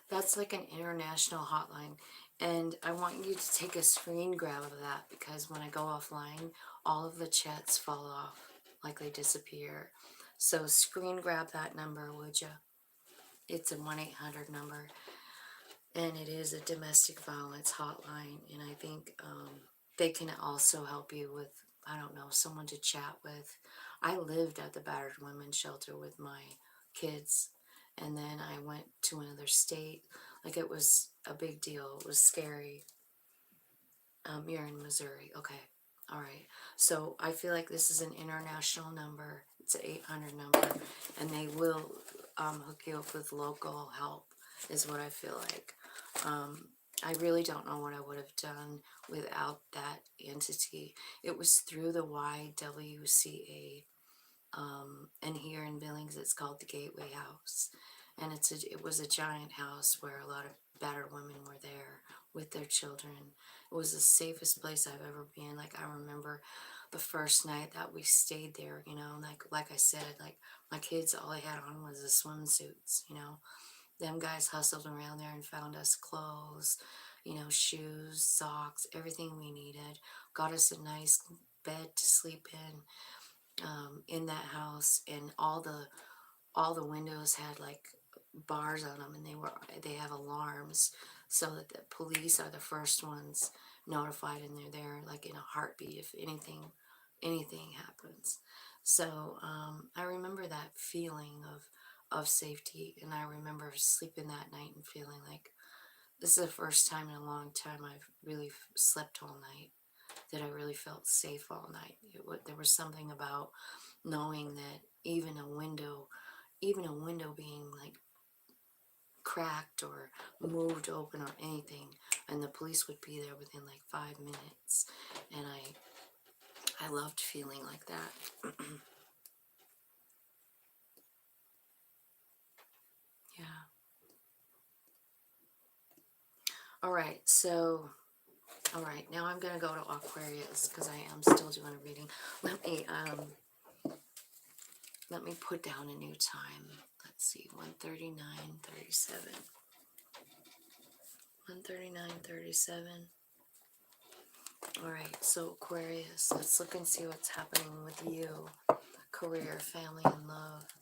that's like an international hotline. And I want you to take a screen grab of that because when I go offline, all of the chats fall off, like they disappear. So screen grab that number, would you? It's a 1-800 number. And it is a domestic violence hotline. And I think they can also help you with, I don't know, someone to chat with. I lived at the battered women's shelter with my kids. And then I went to another state. Like, it was a big deal. It was scary. You're in Missouri. Okay. All right. So I feel like this is an international number. It's an 800 number. And they will hook you up with local help, is what I feel like. I really don't know what I would have done without that entity. It was through the YWCA. And here in Billings, it's called the Gateway House. And it was a giant house where a lot of battered women were there with their children. It was the safest place I've ever been. Like, I remember the first night that we stayed there, you know, like I said, like, my kids, all they had on was the swimsuits, you know. Them guys hustled around there and found us clothes, you know, shoes, socks, everything we needed. Got us a nice bed to sleep in that house, and all the windows had like bars on them, and they have alarms so that the police are the first ones notified, and they're there like in a heartbeat if anything happens. So I remember that feeling of safety, and I remember sleeping that night and feeling like this is the first time in a long time I've really slept all night, that I really felt safe all night. There was something about knowing that even a window being like cracked or moved open or anything, and the police would be there within like 5 minutes, and I loved feeling like that. Yeah. All right, so now I'm gonna go to Aquarius because I am still doing a reading. Let me put down a new time. Let's see, 1:39:37. 1:39:37. All right, so Aquarius, let's look and see what's happening with you. Career, family, and love.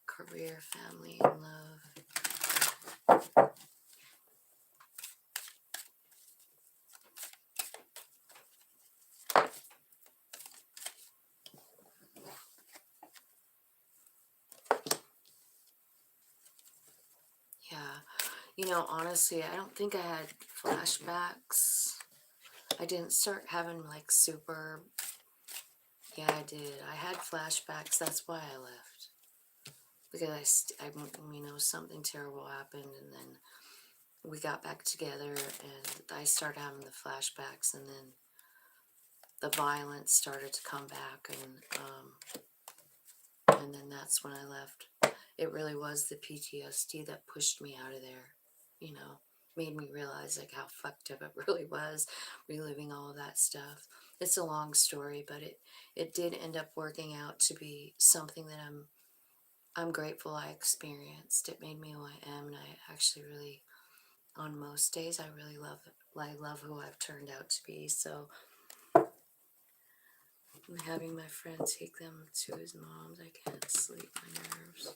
Career, family, and love. You know, honestly, I don't think I had flashbacks. I didn't start having like super, yeah, I did. I had flashbacks. That's why I left. Because you know, something terrible happened, and then we got back together, and I started having the flashbacks, and then the violence started to come back, and then that's when I left. It really was the PTSD that pushed me out of there, you know, made me realize like how fucked up it really was, reliving all of that stuff. It's a long story, but it did end up working out to be something that I'm grateful I experienced. It made me who I am, and I actually really, on most days, I really love it. I love who I've turned out to be. So I'm having my friend take them to his mom's. I can't sleep, my nerves.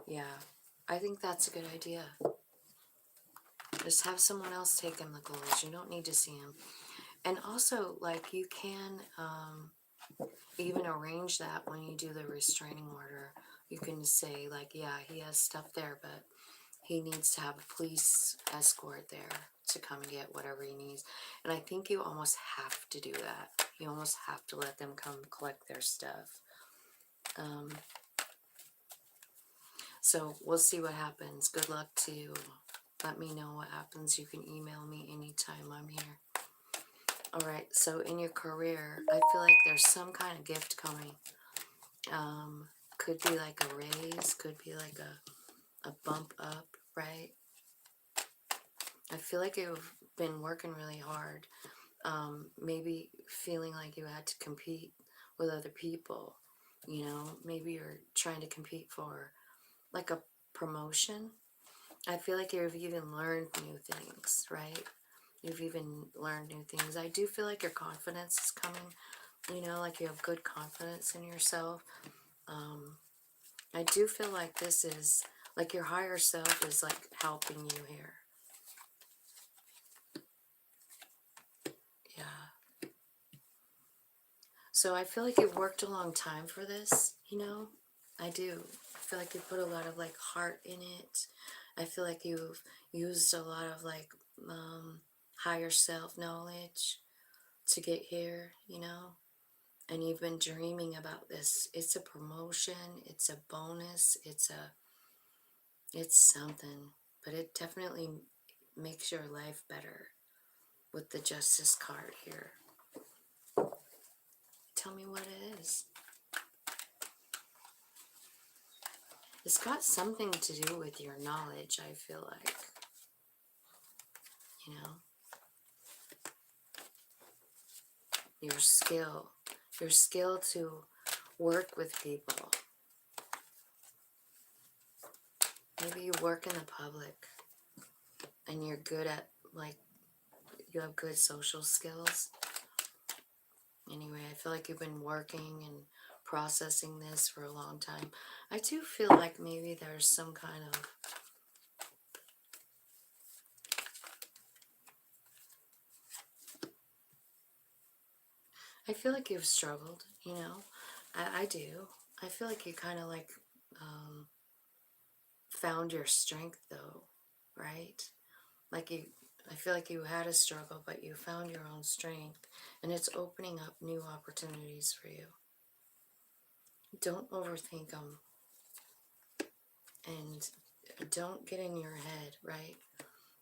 Yeah, I think that's a good idea. Just have someone else take him the clothes. You don't need to see him. And also, like, you can even arrange that when you do the restraining order. You can say, like, yeah, he has stuff there, but he needs to have a police escort there to come and get whatever he needs. And I think you almost have to do that. You almost have to let them come collect their stuff. So we'll see what happens. Good luck to you. Let me know what happens. You can email me anytime. I'm here. Alright, so in your career, I feel like there's some kind of gift coming. Could be like a raise, could be like a bump up, right? I feel like you've been working really hard. Maybe feeling like you had to compete with other people. You know, maybe you're trying to compete for like a promotion. I feel like you've even learned new things, right? You've even learned new things. I do feel like your confidence is coming, you know, like you have good confidence in yourself. I do feel like this is, like your higher self is like helping you here. Yeah. So I feel like you've worked a long time for this, you know? I do. I feel like you put a lot of like heart in it. I feel like you've used a lot of like higher self knowledge to get here, you know? And you've been dreaming about this. It's a promotion, it's a bonus, it's something, but it definitely makes your life better with the Justice card here. Tell me what it is. It's got something to do with your knowledge, I feel like, you know, your skill to work with people. Maybe you work in the public and you're good at, like, you have good social skills. Anyway, I feel like you've been working and processing this for a long time. I do feel like maybe there's some kind of, I feel like you've struggled, you know. I do. I feel like you kind of like found your strength though, right? Like you, I feel like you had a struggle, but you found your own strength, and it's opening up new opportunities for you. Don't overthink them, and don't get in your head, right?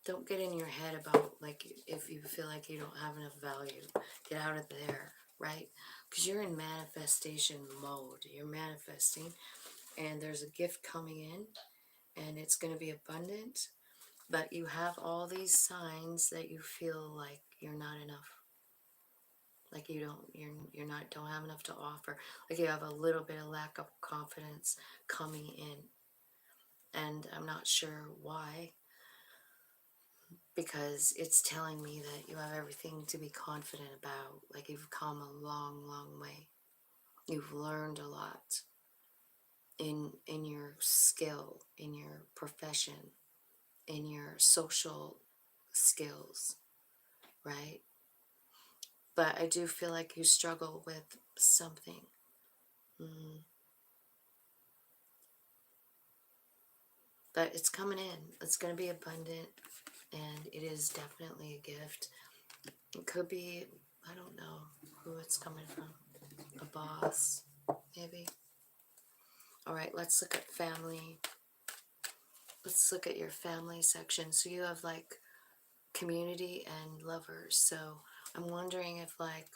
Don't get in your head about, like, if you feel like you don't have enough value, get out of there, right? Because you're in manifestation mode. You're manifesting, and there's a gift coming in, and it's going to be abundant, but you have all these signs that you feel like you're not enough. Like you're not, don't have enough to offer. Like you have a little bit of lack of confidence coming in. And I'm not sure why, because it's telling me that you have everything to be confident about. Like you've come a long, long way. You've learned a lot in your skill, in your profession, in your social skills, right? But I do feel like you struggle with something. Mm. But it's coming in. It's going to be abundant, and it is definitely a gift. It could be, I don't know who it's coming from. A boss, maybe. All right, let's look at family. Let's look at your family section. So you have like community and lovers. So I'm wondering if like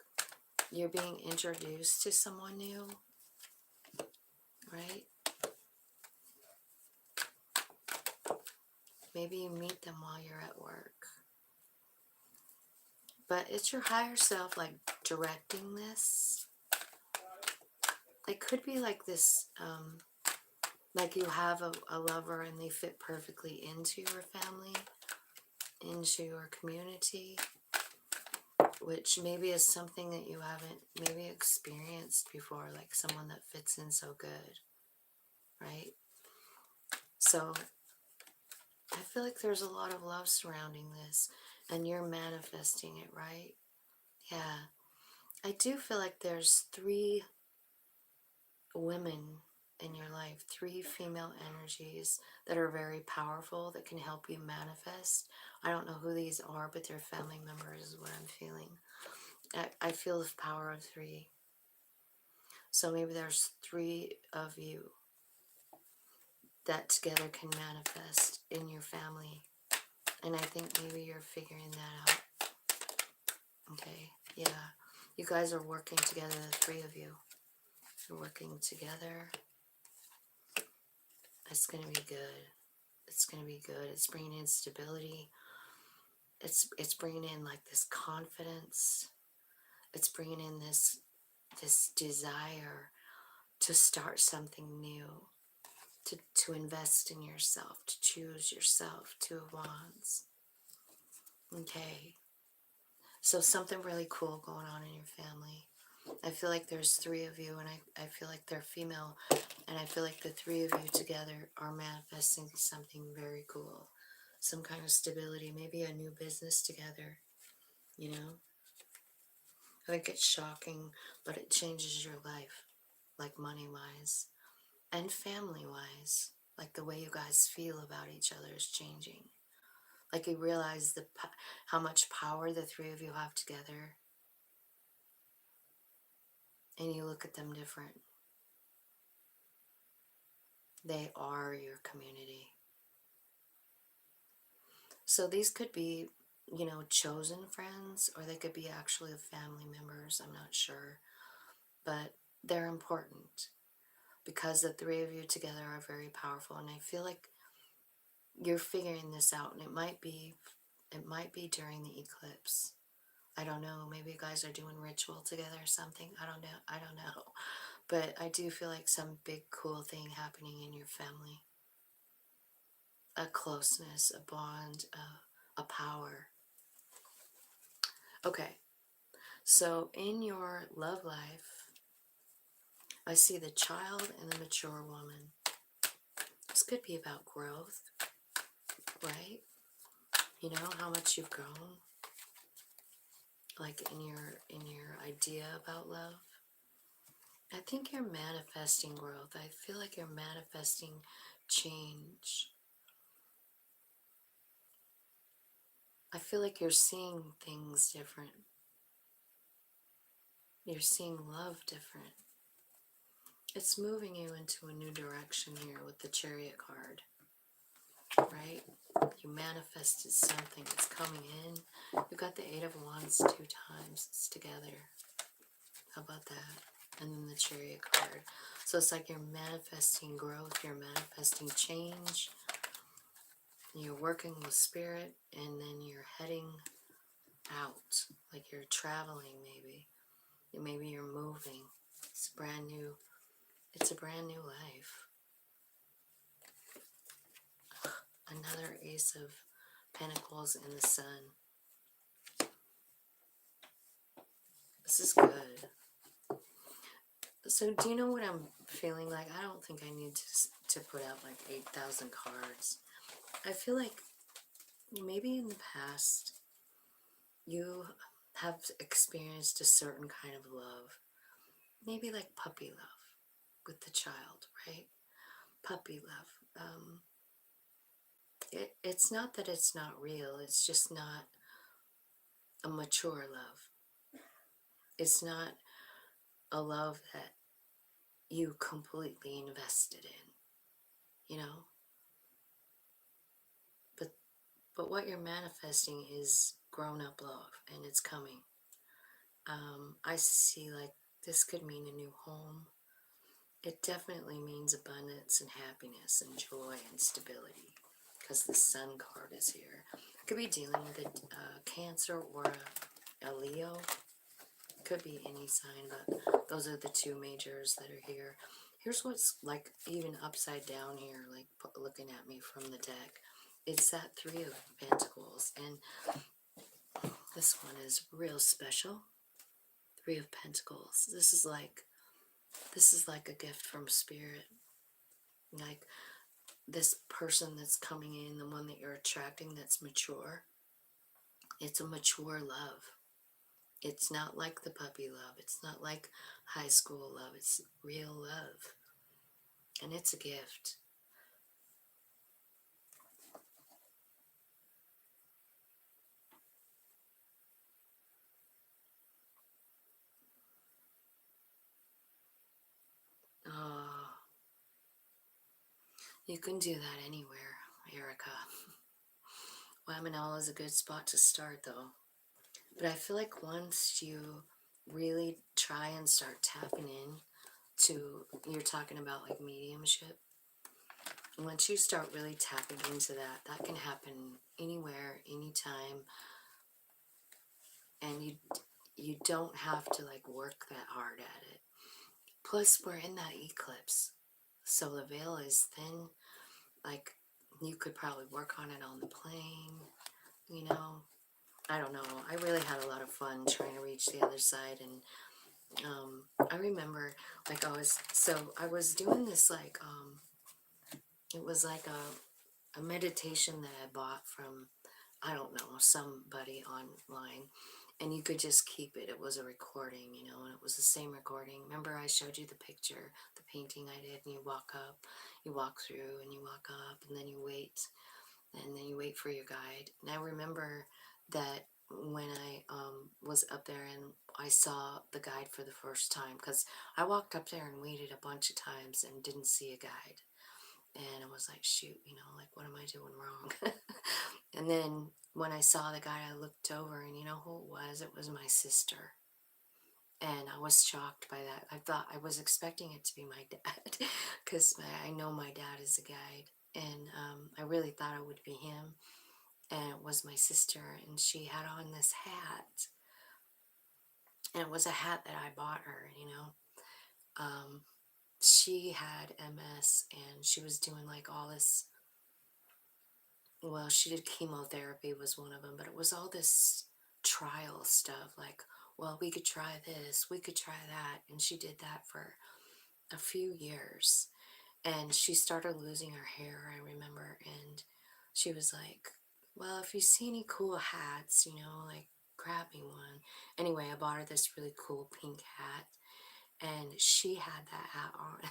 you're being introduced to someone new, right? Maybe you meet them while you're at work. But it's your higher self like directing this. It could be like this, like you have a lover and they fit perfectly into your family, into your community, which maybe is something that you haven't maybe experienced before, like someone that fits in so good, right? So I feel like there's a lot of love surrounding this, and you're manifesting it, right? Yeah. I do feel like there's 3 women in your life, 3 female energies that are very powerful that can help you manifest. I don't know who these are, but they're family members is what I'm feeling. I feel the power of 3. So maybe there's 3 of you that together can manifest in your family. And I think maybe you're figuring that out. Okay, yeah. You guys are working together, the 3 of you. You're working together. It's going to be good. It's going to be good. It's bringing in stability. It's bringing in like this confidence. It's bringing in this desire to start something new, to invest in yourself, to choose yourself. 2 of Wands. Okay. So something really cool going on in your family. I feel like there's 3 of you, and I feel like they're female, and I feel like the 3 of you together are manifesting something very cool. Some kind of stability, maybe a new business together, you know? I think it's shocking, but it changes your life, like money-wise and family-wise. Like the way you guys feel about each other is changing. Like you realize how much power the 3 of you have together, and you look at them different. They are your community. So these could be, you know, chosen friends, or they could be actually family members. I'm not sure. But they're important because the 3 of you together are very powerful. And I feel like you're figuring this out. And it might be during the eclipse. I don't know. Maybe you guys are doing ritual together or something. I don't know. I don't know. But I do feel like some big cool thing happening in your family. A closeness, a bond, a power. Okay, so in your love life, I see the child and the mature woman. This could be about growth, right? You know how much you've grown, like in your idea about love. I think you're manifesting growth. I feel like you're manifesting change. I feel like you're seeing things different. You're seeing love different. It's moving you into a new direction here with the Chariot card, right? You manifested something. It's coming in. You got the 8 of Wands 2 times. It's together. How about that? And then the Chariot card. So it's like you're manifesting growth. You're manifesting change. You're working with spirit. And then you're heading out. Like you're traveling maybe. Maybe you're moving. It's a brand new life. Another Ace of Pentacles and the Sun. This is good. So do you know what I'm feeling like? I don't think I need to put out like 8,000 cards. I feel like maybe in the past you have experienced a certain kind of love. Maybe like puppy love. with the child, right? Puppy love. It's not that it's not real, it's just not a mature love. It's not a love that you completely invested in, you know? But what you're manifesting is grown-up love, and it's coming. I see like this could mean a new home. It definitely means abundance and happiness and joy and stability, because the Sun card is here. I could be dealing with a Cancer or a Leo. Could be any sign, but those are the two majors that are here. Here's what's like even upside down here, like looking at me from the deck. It's that Three of Pentacles, and this one is real special. Three of Pentacles. This is like a gift from Spirit. Like this person that's coming in, the one that you're attracting that's mature. It's a mature love. It's not like the puppy love. It's not like high school love. It's real love. And it's a gift. Oh, you can do that anywhere, Erica. Wamanal is a good spot to start, though. But I feel like once you really try and start tapping in to, you're talking about like mediumship. Once you start really tapping into that, that can happen anywhere, anytime. And you don't have to like work that hard at it. Plus, we're in that eclipse, so the veil is thin. Like, you could probably work on it on the plane, you know. I don't know. I really had a lot of fun trying to reach the other side, and I remember, like, I was doing this, like, it was like a meditation that I bought from, I don't know, somebody online. And you could just keep it. It was a recording, you know, and it was the same recording. Remember I showed you the picture, the painting I did, and you walk up, you walk through, and you walk up, and then you wait, and then you wait for your guide. And I remember that when I was up there and I saw the guide for the first time, because I walked up there and waited a bunch of times and didn't see a guide. And I was like, shoot, you know, like, what am I doing wrong? And then when I saw the guy, I looked over, and you know who it was? It was my sister. And I was shocked by that. I thought, I was expecting it to be my dad, because I know my dad is a guide. And I really thought it would be him. And it was my sister, and she had on this hat. And it was a hat that I bought her, you know. She had MS, and she was doing like all this. Well, she did chemotherapy was one of them, but it was all this trial stuff, like, well, we could try this, we could try that, and she did that for a few years, and she started losing her hair, I remember, and she was like, well, if you see any cool hats, you know, like, grab me one. Anyway, I bought her this really cool pink hat, and she had that hat on.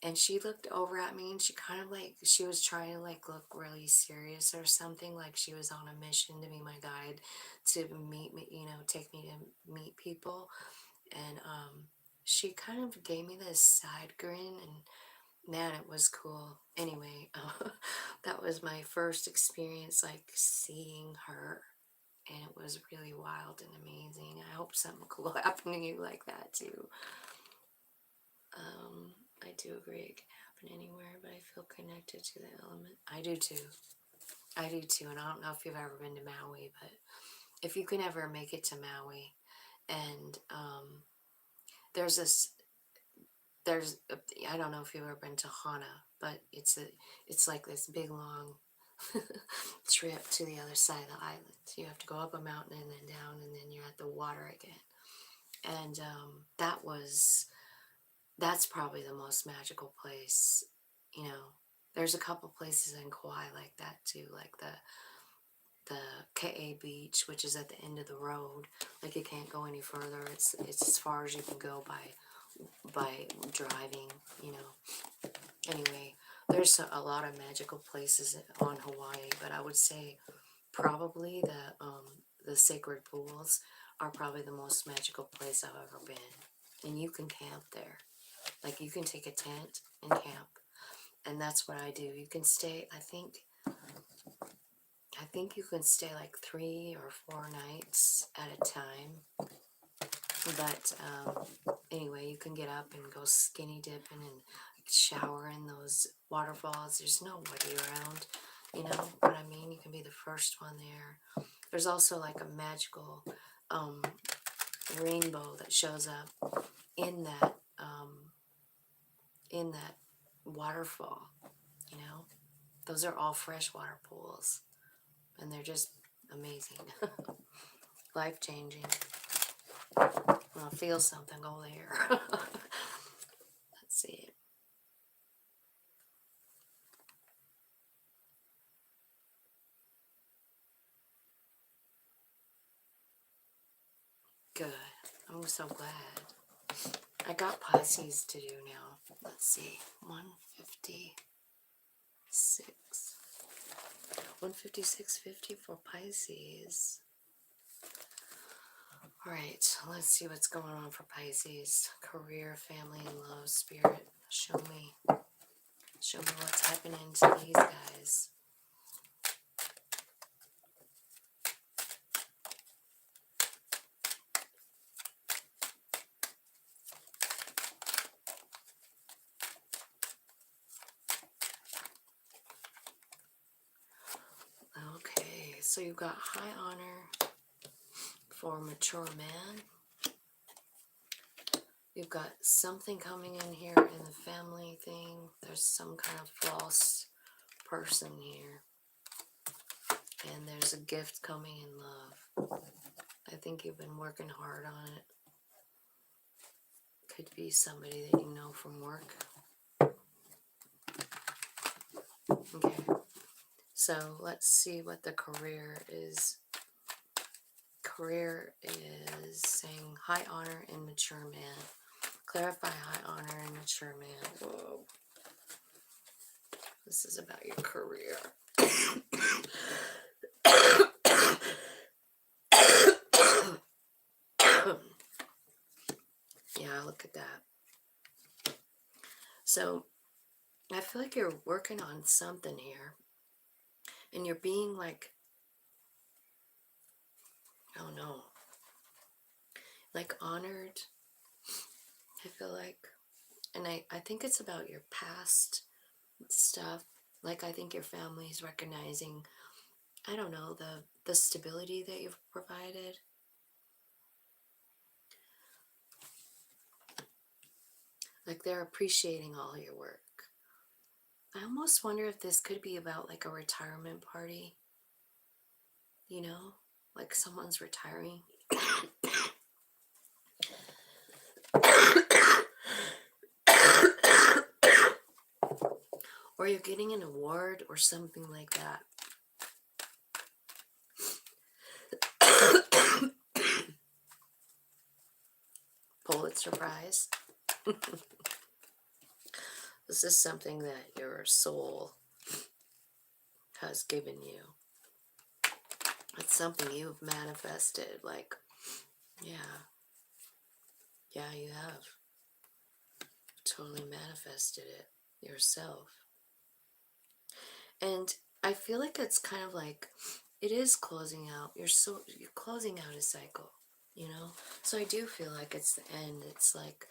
And she looked over at me, and she kind of like, she was trying to like look really serious or something, like she was on a mission to be my guide, to meet me, you know, take me to meet people. And she kind of gave me this side grin, and man, it was cool. Anyway, that was my first experience like seeing her, and it was really wild and amazing. I hope something cool happened to you like that too. I do agree it can happen anywhere, but I feel connected to the element. I do too. I do too, and I don't know if you've ever been to Maui, but if you can ever make it to Maui, and there's I don't know if you've ever been to Hana, but it's like this big long trip to the other side of the island. You have to go up a mountain and then down, and then you're at the water again. And that's probably the most magical place, you know. There's a couple places in Kauai like that too, like the Ke'e Beach, which is at the end of the road. Like, you can't go any further. It's as far as you can go by by driving, you know. Anyway, there's a lot of magical places on Hawaii, but I would say probably the sacred pools are probably the most magical place I've ever been. And you can camp there. Like, you can take a tent and camp. And that's what I do. You can stay, I think you can stay like 3 or 4 nights at a time. But anyway, you can get up and go skinny dipping and shower in those waterfalls. There's nobody around, you know what I mean? You can be the first one there. There's also like a magical rainbow that shows up in that waterfall, you know. Those are all freshwater pools, and they're just amazing. Life-changing. When I feel something, go there. Let's see. Good. I'm so glad. I got Pisces to do now. Let's see. 156. 156.50 for Pisces. Alright, let's see what's going on for Pisces. Career, family, and love, spirit. Show me. Show me what's happening to these guys. Okay, so you've got high honor for mature man. You've got something coming in here in the family thing. There's some kind of false person here. And there's a gift coming in love. I think you've been working hard on it. Could be somebody that you know from work. Okay. So let's see what the career is. Career is saying high honor and mature man. Clarify high honor and mature man. Whoa. This is about your career. Yeah, look at that. So I feel like you're working on something here. And you're being like, I don't know, like honored. I feel like. And I think it's about your past stuff. Like, I think your family is recognizing, I don't know, the stability that you've provided. Like, they're appreciating all your work. I almost wonder if this could be about like a retirement party. You know, like someone's retiring. Or you're getting an award or something like that. Pulitzer Prize. This is something that your soul has given you. It's something you've manifested. Like, yeah. Yeah, you have. Totally manifested it yourself. And I feel like it's kind of like, it is closing out. You're closing out a cycle, you know? So I do feel like it's the end. It's like,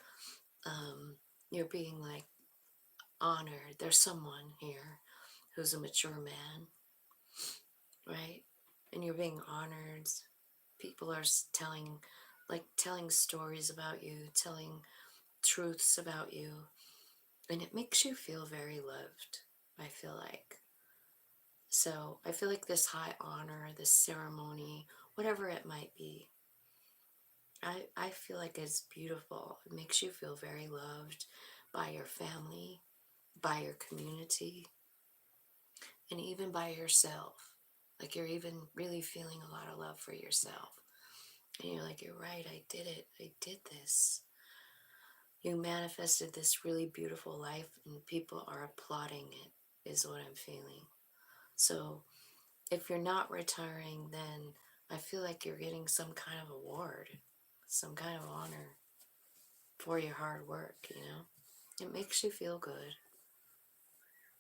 you're being like honored. There's someone here who's a mature man, right? And you're being honored. People are telling stories about you, telling truths about you. And it makes you feel very loved, I feel like. So I feel like this high honor, this ceremony, whatever it might be, I feel like it's beautiful. It makes you feel very loved by your family, by your community, and even by yourself. Like, you're even really feeling a lot of love for yourself. And you're like, you're right, I did it. I did this. You manifested this really beautiful life and people are applauding it, is what I'm feeling. So if you're not retiring, then I feel like you're getting some kind of award, some kind of honor for your hard work, you know? It makes you feel good.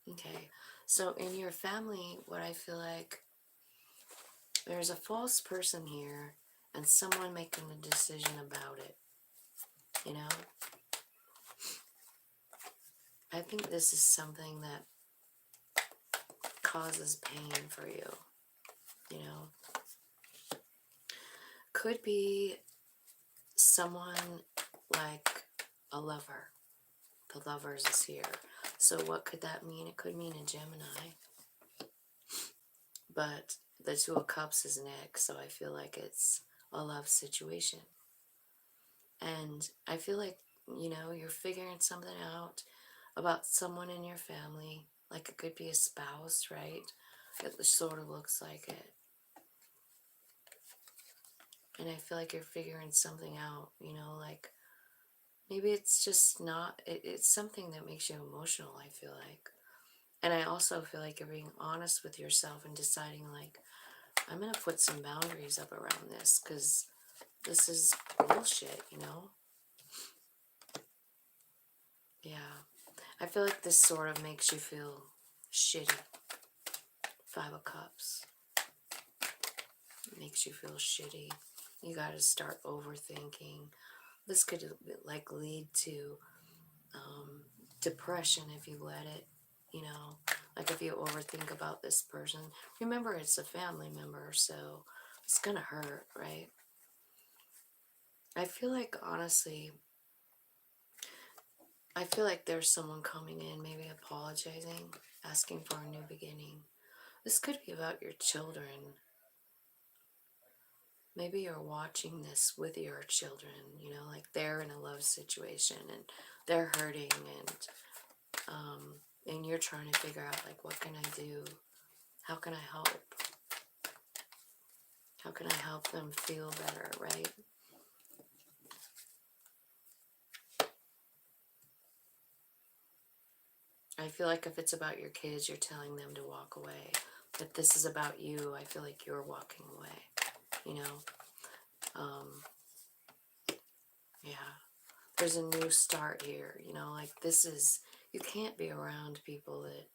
Okay, so in your family, what I feel like, there's a false person here and someone making a decision about it, you know? I think this is something that causes pain for you, you know? Could be someone like a lover. The lovers is here. So what could that mean? It could mean a Gemini. But the Two of Cups is next, so I feel like it's a love situation. And I feel like, you know, you're figuring something out about someone in your family. Like it could be a spouse, right? It sort of looks like it. And I feel like you're figuring something out, you know, like maybe it's just not, it's something that makes you emotional, I feel like. And I also feel like you're being honest with yourself and deciding, like, I'm going to put some boundaries up around this because this is bullshit, you know? Yeah. I feel like this sort of makes you feel shitty. Five of Cups. It makes you feel shitty. You got to start overthinking. This could, like, lead to depression if you let it, you know? Like, if you overthink about this person. Remember, it's a family member, so it's going to hurt, right? I feel like, honestly, I feel like there's someone coming in, maybe apologizing, asking for a new beginning. This could be about your children. Maybe you're watching this with your children, you know, like they're in a love situation and they're hurting and you're trying to figure out, like, what can I do? How can I help? How can I help them feel better, right? I feel like if it's about your kids, you're telling them to walk away. If this is about you, I feel like you're walking away, you know? Yeah. There's a new start here, you know? Like, this is, you can't be around people that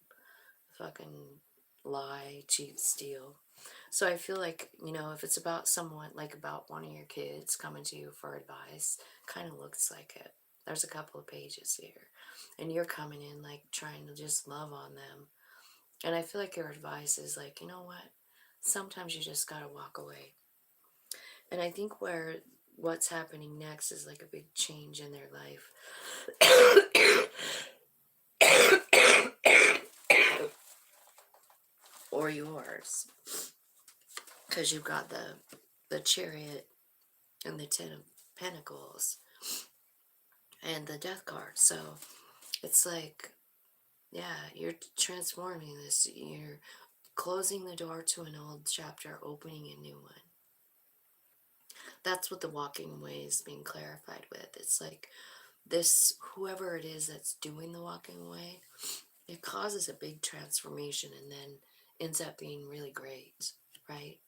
fucking lie, cheat, steal. So I feel like, you know, if it's about someone, like about one of your kids coming to you for advice, kind of looks like it. There's a couple of pages here. And you're coming in, like, trying to just love on them. And I feel like your advice is like, you know what? Sometimes you just gotta walk away. And I think what's happening next is like a big change in their life. Or yours. Because you've got the Chariot and the Ten of Pentacles and the Death card. So it's like, yeah, you're transforming this. You're closing the door to an old chapter, opening a new one. That's what the walking away is being clarified with. It's like this, whoever it is that's doing the walking away, it causes a big transformation and then ends up being really great, right?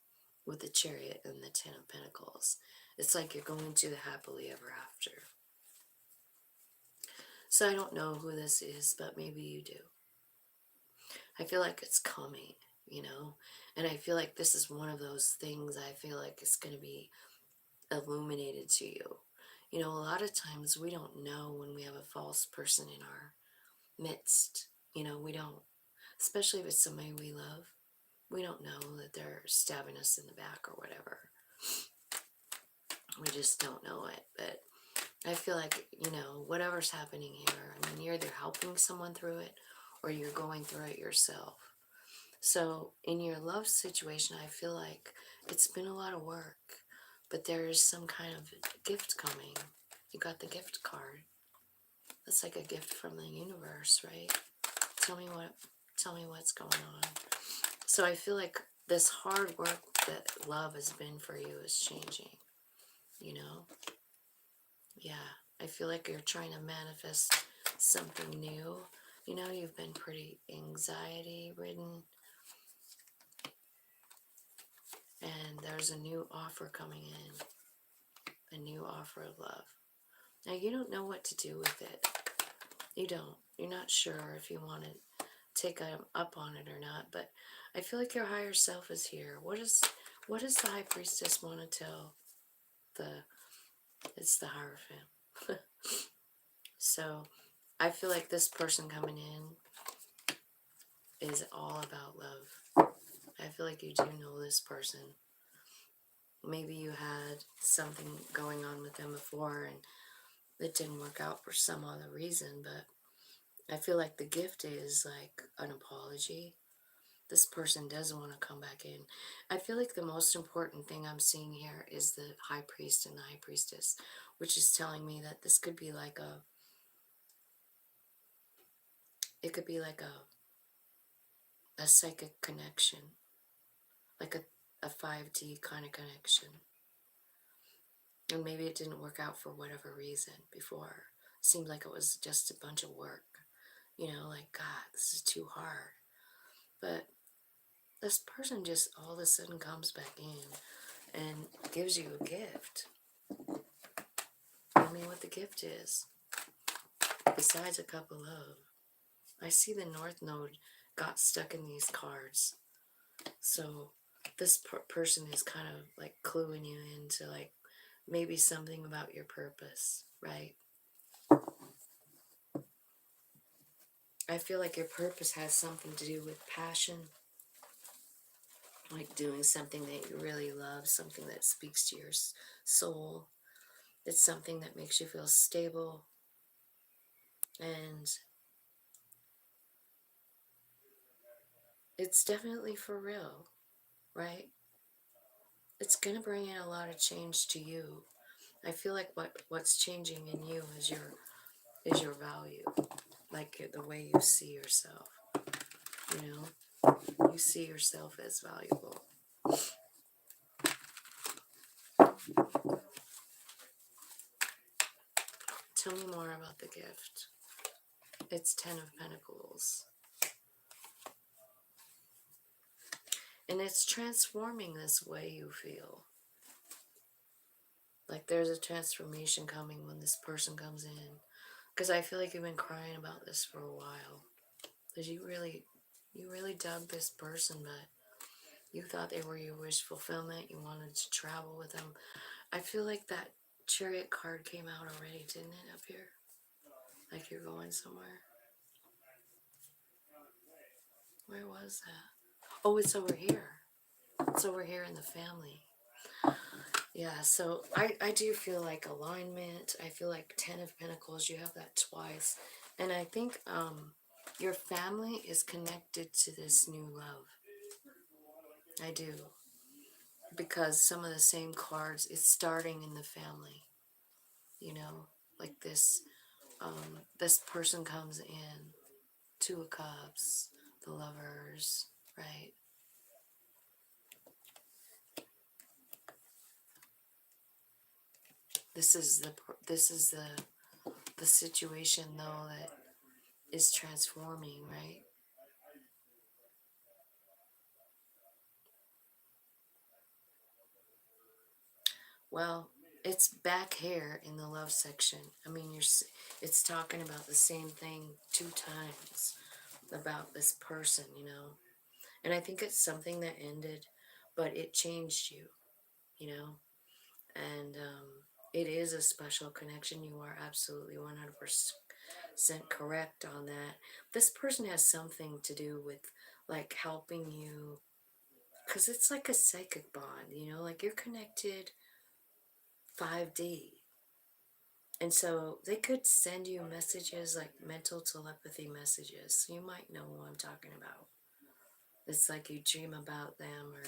With the Chariot and the Ten of Pentacles. It's like you're going to the happily ever after. So I don't know who this is, but maybe you do. I feel like it's coming, you know? And I feel like this is one of those things I feel like it's going to be illuminated to you. You know, a lot of times we don't know when we have a false person in our midst. You know, we don't. Especially if it's somebody we love. We don't know that they're stabbing us in the back or whatever. We just don't know it. But I feel like, you know, whatever's happening here, I mean, you're either helping someone through it or you're going through it yourself. So in your love situation, I feel like it's been a lot of work, but there is some kind of gift coming. You got the gift card. That's like a gift from the universe, right? Tell me what's going on. So I feel like this hard work that love has been for you is changing, you know? Yeah. I feel like you're trying to manifest something new. You know, you've been pretty anxiety ridden, and there's a new offer coming in, a new offer of love. Now, you don't know what to do with it. You don't. You're not sure if you want to take up on it or not, but I feel like your higher self is here. What does the High Priestess want to tell it's the Hierophant? So I feel like this person coming in is all about love. I feel like you do know this person. Maybe you had something going on with them before and it didn't work out for some other reason, but I feel like the gift is like an apology. This person doesn't want to come back in. I feel like the most important thing I'm seeing here is the High Priest and the High Priestess, which is telling me that this could be like it could be like a psychic connection, like a 5D kind of connection. And maybe it didn't work out for whatever reason before. It seemed like it was just a bunch of work. You know, like, God, this is too hard. But this person just all of a sudden comes back in and gives you a gift. Tell me what the gift is. Besides a cup of love. I see the North Node got stuck in these cards. So this person is kind of like cluing you into like maybe something about your purpose, right? I feel like your purpose has something to do with passion, like doing something that you really love, something that speaks to your soul. It's something that makes you feel stable, and it's definitely for real, right? It's going to bring in a lot of change to you. I feel like what's changing in you is your value, like the way you see yourself. You know, you see yourself as valuable. Tell me more about the gift. It's 10 of Pentacles. And it's transforming this way you feel. Like there's a transformation coming when this person comes in. Because I feel like you've been crying about this for a while. Because you really dug this person, but you thought they were your wish fulfillment. You wanted to travel with them. I feel like that Chariot card came out already, didn't it, up here? Like you're going somewhere. Where was that? Oh, it's over here. It's over here in the family. Yeah, so I do feel like alignment. I feel like 10 of Pentacles, you have that twice. And I think your family is connected to this new love. I do. Because some of the same cards, it's starting in the family. You know, like this person comes in, 2 of Cups, the Lovers, right? This is the situation though that is transforming, right? Well, it's back here in the love section. I mean, it's talking about the same thing 2 times about this person, you know. And I think it's something that ended, but it changed you, you know. And it is a special connection. You are absolutely 100% correct on that. This person has something to do with like helping you, because it's like a psychic bond, you know, like you're connected 5D. And so they could send you messages like mental telepathy messages. You might know who I'm talking about. It's like you dream about them or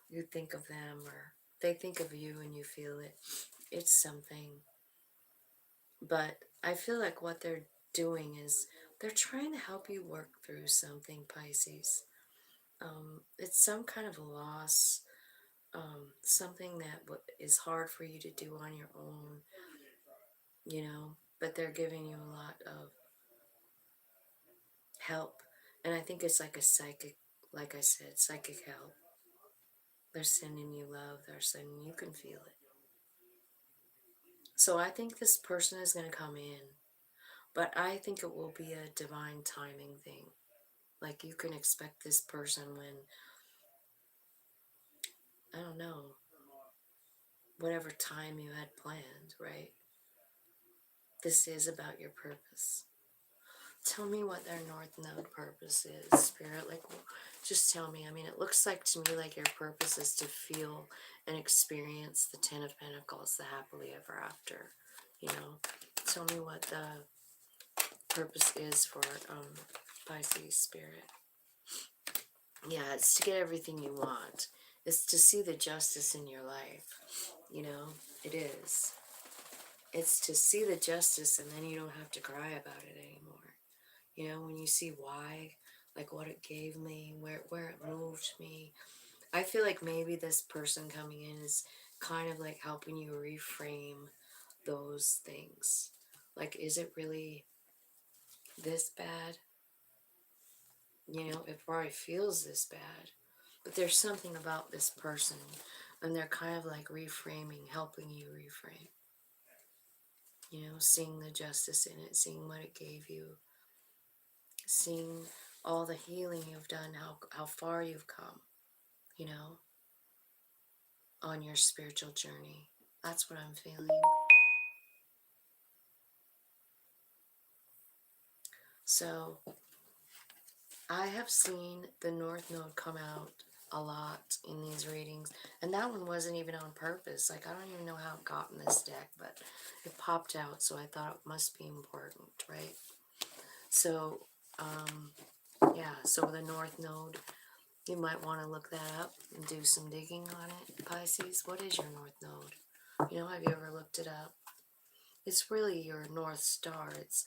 you think of them or they think of you and you feel it. It's something. But I feel like what they're doing is they're trying to help you work through something, Pisces. It's some kind of a loss, something that is hard for you to do on your own, you know. but they're giving you a lot of help. And I think it's like a psychic, like I said, psychic help. They're sending you love. They're sending, you can feel it. So I think this person is going to come in, but I think it will be a divine timing thing. Like you can expect this person when, I don't know, whatever time you had planned, right? This is about your purpose. Tell me what their North Node purpose is, Spirit. Like, just tell me. I mean, it looks like to me like your purpose is to feel and experience the Ten of Pentacles, the happily ever after. You know, tell me what the purpose is for Pisces, Spirit. Yeah, it's to get everything you want. It's to see the justice in your life. You know, it is. It's to see the justice, and then you don't have to cry about it anymore. You know, when you see why, like what it gave me, where it moved me. I feel like maybe this person coming in is kind of like helping you reframe those things. Like, is it really this bad? You know, it probably feels this bad. But there's something about this person, and they're kind of like reframing, helping you reframe. You know, seeing the justice in it, seeing what it gave you, seeing all the healing you've done, how far you've come, you know, on your spiritual journey. That's what I'm feeling. So I have seen the North Node come out a lot in these readings, and that one wasn't even on purpose. Like, I don't even know how it got in this deck, but it popped out, so I thought it must be important, right? So yeah, so the North Node, you might want to look that up and do some digging on it. Pisces, what is your North Node? You know, have you ever looked it up? It's really your North Star. It's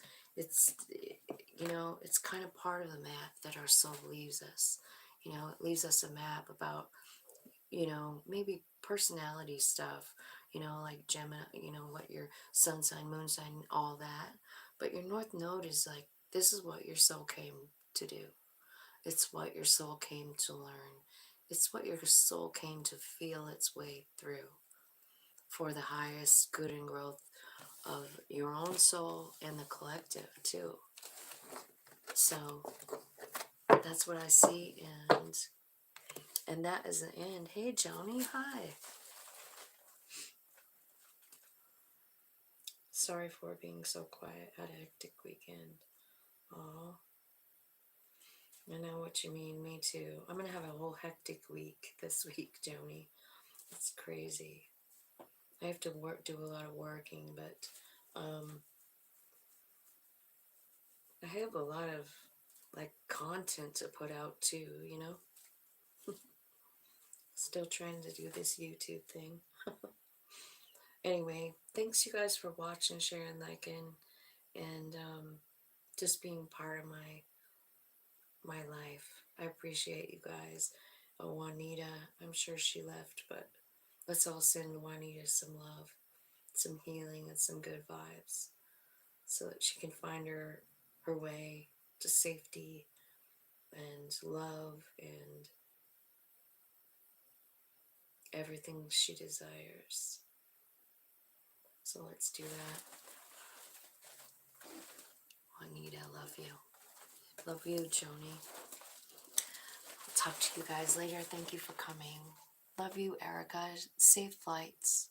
you know, it's kind of part of the map that our soul leaves us. You know, it leaves us a map about, you know, maybe personality stuff, you know, like Gemini, you know, what your sun sign, moon sign, all that. But your North Node is like, this is what your soul came to do. It's what your soul came to learn. It's what your soul came to feel its way through for the highest good and growth of your own soul and the collective too. So that's what I see, and that is the end. Hey Joni, hi. Sorry for being so quiet. Had a hectic weekend. Oh, I know what you mean. Me too. I'm gonna have a whole hectic week this week, Joni. It's crazy. I have to do a lot of working, but I have a lot of like content to put out too, you know? Still trying to do this YouTube thing. Anyway, thanks you guys for watching, sharing, liking, and just being part of my life. I appreciate you guys. Juanita, I'm sure she left, but let's all send Juanita some love, some healing, and some good vibes, so that she can find her way to safety and love and everything she desires. So let's do that. Juanita, love you. Love you, Joni. I'll talk to you guys later. Thank you for coming. Love you, Erica. Safe flights.